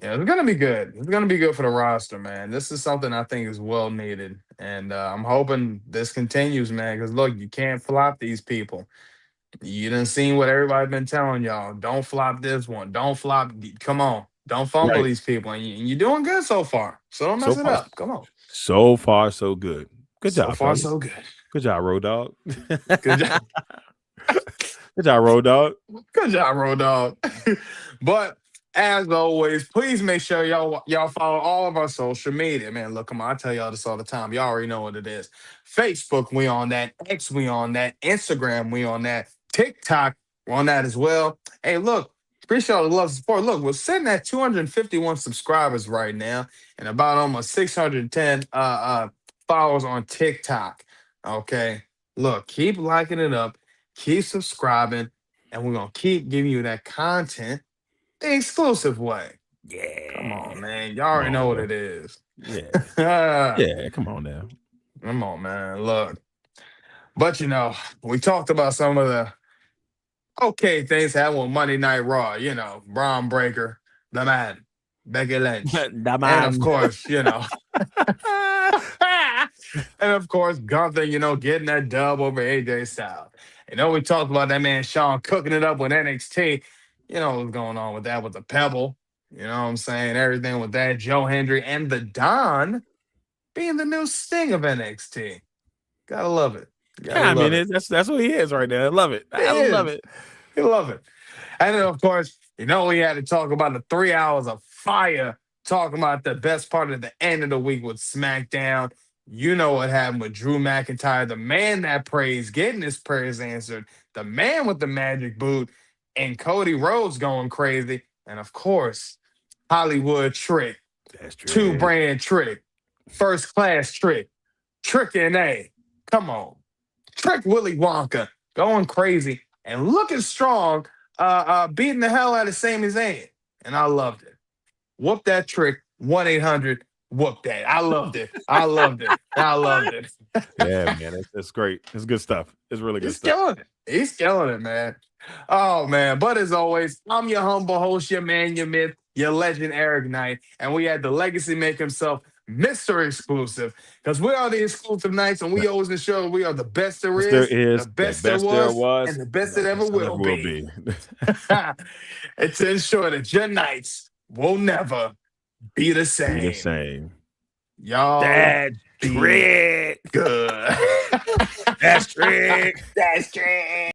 it's gonna be good. It's gonna be good for the roster, man. This is something I think is well needed, and I'm hoping this continues, man. Because look, you can't flop these people. You done seen what everybody been telling y'all. Don't flop this one. Don't flop. Come on. Don't fumble Right. these people, and you're doing good so far. So don't mess it up. Come on. So far, so good. Good job. So far, fellas. so good. Good job, Road Dogg. Good job. Good job, Road Dogg. Good job, Road Dogg. But as always, please make sure y'all follow all of our social media. Man, look, come on, I tell y'all this all the time. Y'all already know what it is. Facebook, we on that. X, we on that. Instagram, we on that. TikTok, we're on that as well. Hey, look, appreciate all the love and support. Look, we're sitting at 251 subscribers right now and about almost 610 followers on TikTok. Okay. Look, keep liking it up, keep subscribing, and we're gonna keep giving you that content the exclusive way. Yeah. Come on, man. Y'all already know what it is. Yeah. Yeah, come on now. Come on, man. Look. But we talked about some of the okay things happening with Monday Night Raw, Braun Breaker, the man, Becky Lynch. And of course, and of course, Gunther, getting that dub over AJ Styles. We talked about that man Sean cooking it up with NXT. What's going on with that with the Pebble. You know what I'm saying? Everything with that. Joe Hendry and the Don being the new Sting of NXT. Gotta love it. That's what he is right now. I love it. I love it. You love it. And then, of course, we had to talk about the 3 hours of fire, talking about the best part of the end of the week with SmackDown. You know what happened with Drew McIntyre, the man that prays, getting his prayers answered, the man with the magic boot, and Cody Rhodes going crazy. And, of course, Hollywood Trick, two-brand Trick, first-class Trick, Trick NA. Come on. Trick Willy Wonka going crazy and looking strong, beating the hell out of Sami Zayn. And I loved it. Whoop that Trick, 1-800-WHOOP that. I loved it. I loved it. Yeah, man. It's great. It's good stuff. It's really good stuff. He's killing it, man. Oh, man. But as always, I'm your humble host, your man, your myth, your legend, Eric Knight. And we had the legacy make himself Mr. Exclusive, because we are the exclusive Knights, and we always ensure we are the best there is, the best there was, and the best that ever will be. And to ensure that your nights will never be the same. Y'all, That's Trick. Good. That's Trick. That's Trick.